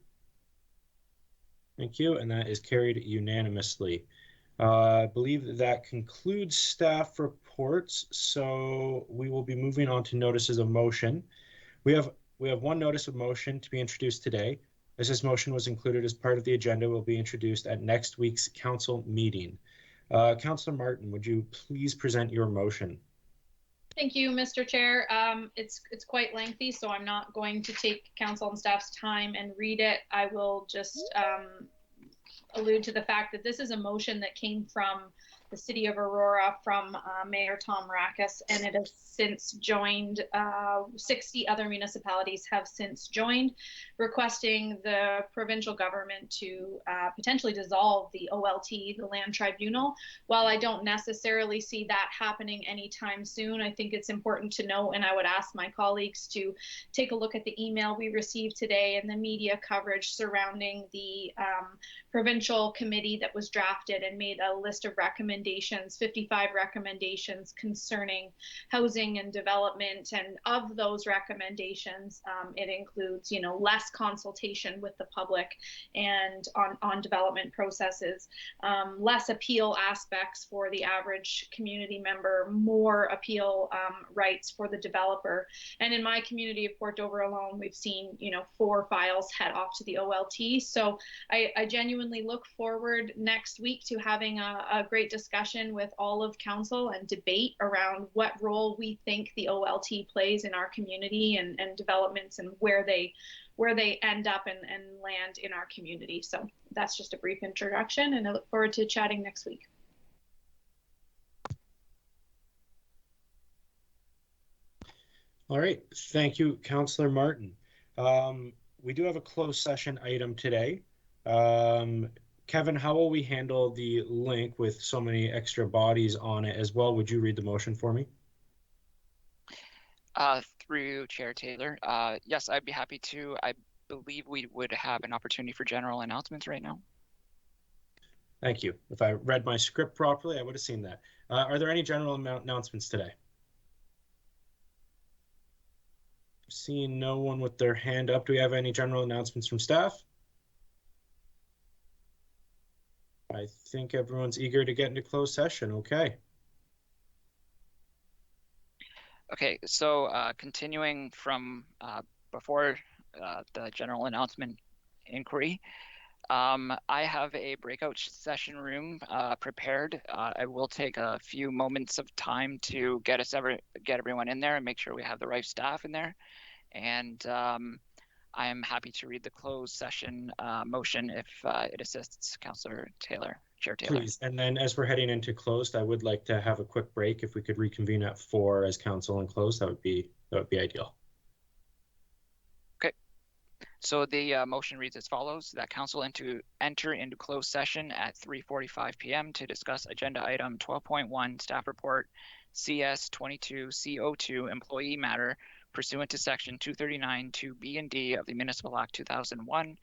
[SPEAKER 1] Thank you, and that is carried unanimously. I believe that concludes staff reports, so we will be moving on to notices of motion. We have one notice of motion to be introduced today. As this motion was included as part of the agenda, will be introduced at next week's council meeting. Councillor Martin, would you please present your motion?
[SPEAKER 8] Thank you, Mr. Chair. It's quite lengthy, so I'm not going to take council and staff's time and read it. I will just allude to the fact that this is a motion that came from the city of Aurora from Mayor Tom Rackes, and it has since joined, 60 other municipalities have since joined, requesting the provincial government to potentially dissolve the OLT, the Land Tribunal. While I don't necessarily see that happening anytime soon, I think it's important to note, and I would ask my colleagues to take a look at the email we received today and the media coverage surrounding the provincial committee that was drafted and made a list of recommendations, 55 recommendations concerning housing and development. And of those recommendations, it includes, less consultation with the public and on development processes, less appeal aspects for the average community member, more appeal rights for the developer. And in my community of Port Dover alone, we've seen, 4 files head off to the OLT. So I genuinely look forward next week to having a great discussion with all of council and debate around what role we think the OLT plays in our community and developments and where they end up and land in our community. So that's just a brief introduction, and I look forward to chatting next week.
[SPEAKER 1] All right, thank you, Councillor Martin. We do have a closed session item today. Kevin, how will we handle the link with so many extra bodies on it as well? Would you read the motion for me?
[SPEAKER 2] Through Chair Taylor. Yes, I'd be happy to. I believe we would have an opportunity for general announcements right now.
[SPEAKER 1] Thank you. If I read my script properly, I would have seen that. Are there any general announcements today? Seeing no one with their hand up, do we have any general announcements from staff? I think everyone's eager to get into closed session. Okay.
[SPEAKER 2] Okay, so continuing from before the general announcement inquiry, I have a breakout session room prepared. I will take a few moments of time to get everyone in there and make sure we have the right staff in there. And I am happy to read the closed session motion if it assists Councillor Taylor, Chair Taylor.
[SPEAKER 1] Please. And then as we're heading into closed, I would like to have a quick break. If we could reconvene at 4 as council and close, that would be ideal.
[SPEAKER 2] Okay. So the motion reads as follows: that council enter into closed session at 3:45 p.m. to discuss agenda item 12.1 staff report CS 22 CO2 employee matter pursuant to section 239 2B and D of the Municipal Act 2001,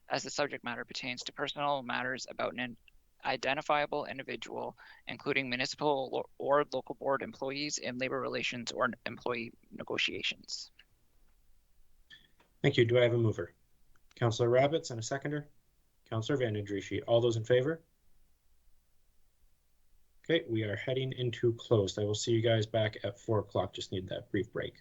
[SPEAKER 2] as the subject matter pertains to personal matters about an identifiable individual, including municipal or local board employees in labor relations or employee negotiations.
[SPEAKER 1] Thank you. Do I have a mover? Councillor Rabbits and a seconder? Councillor Van den Driesche. All those in favor? Okay, we are heading into closed. I will see you guys back at 4 o'clock. Just need that brief break.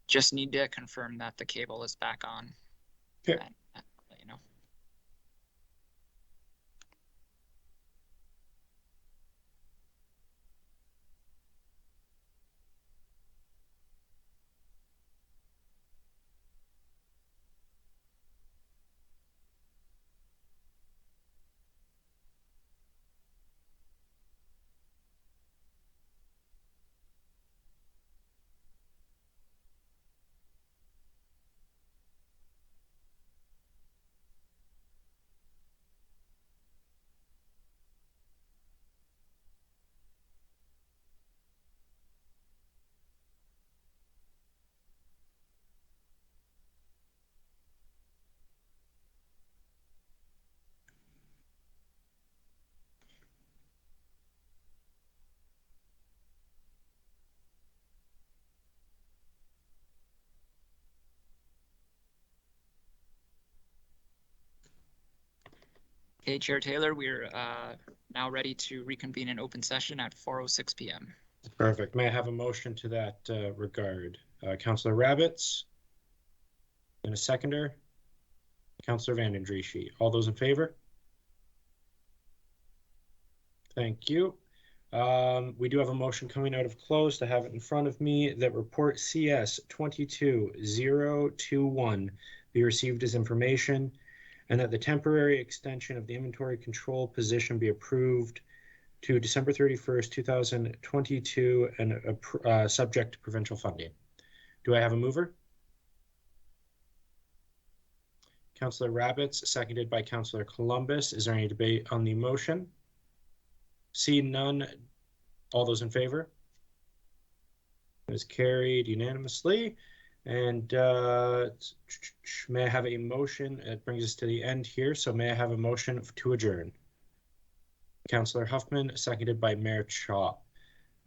[SPEAKER 2] Just need to confirm that the cable is back on.
[SPEAKER 1] Okay.
[SPEAKER 2] And let you know. Okay, Chair Taylor, we're now ready to reconvene in open session at 4:06 p.m.
[SPEAKER 1] Perfect. May I have a motion to that regard? Councillor Rabbits and a seconder. Councillor Vanden Driesche. All those in favor? Thank you. We do have a motion coming out of close. I have it in front of me that report CS 22021 be received as information, and that the temporary extension of the inventory control position be approved to December 31st, 2022, and subject to provincial funding. Do I have a mover? Councillor Rabbits, seconded by Councillor Columbus. Is there any debate on the motion? Seeing none, all those in favor? It is carried unanimously. And may I have a motion? It brings us to the end here. So may I have a motion to adjourn? Councillor Huffman, seconded by Mayor Chop.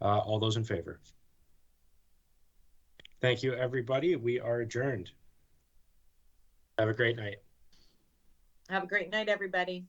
[SPEAKER 1] All those in favor? Thank you, everybody. We are adjourned. Have a great night.
[SPEAKER 7] Have a great night, everybody.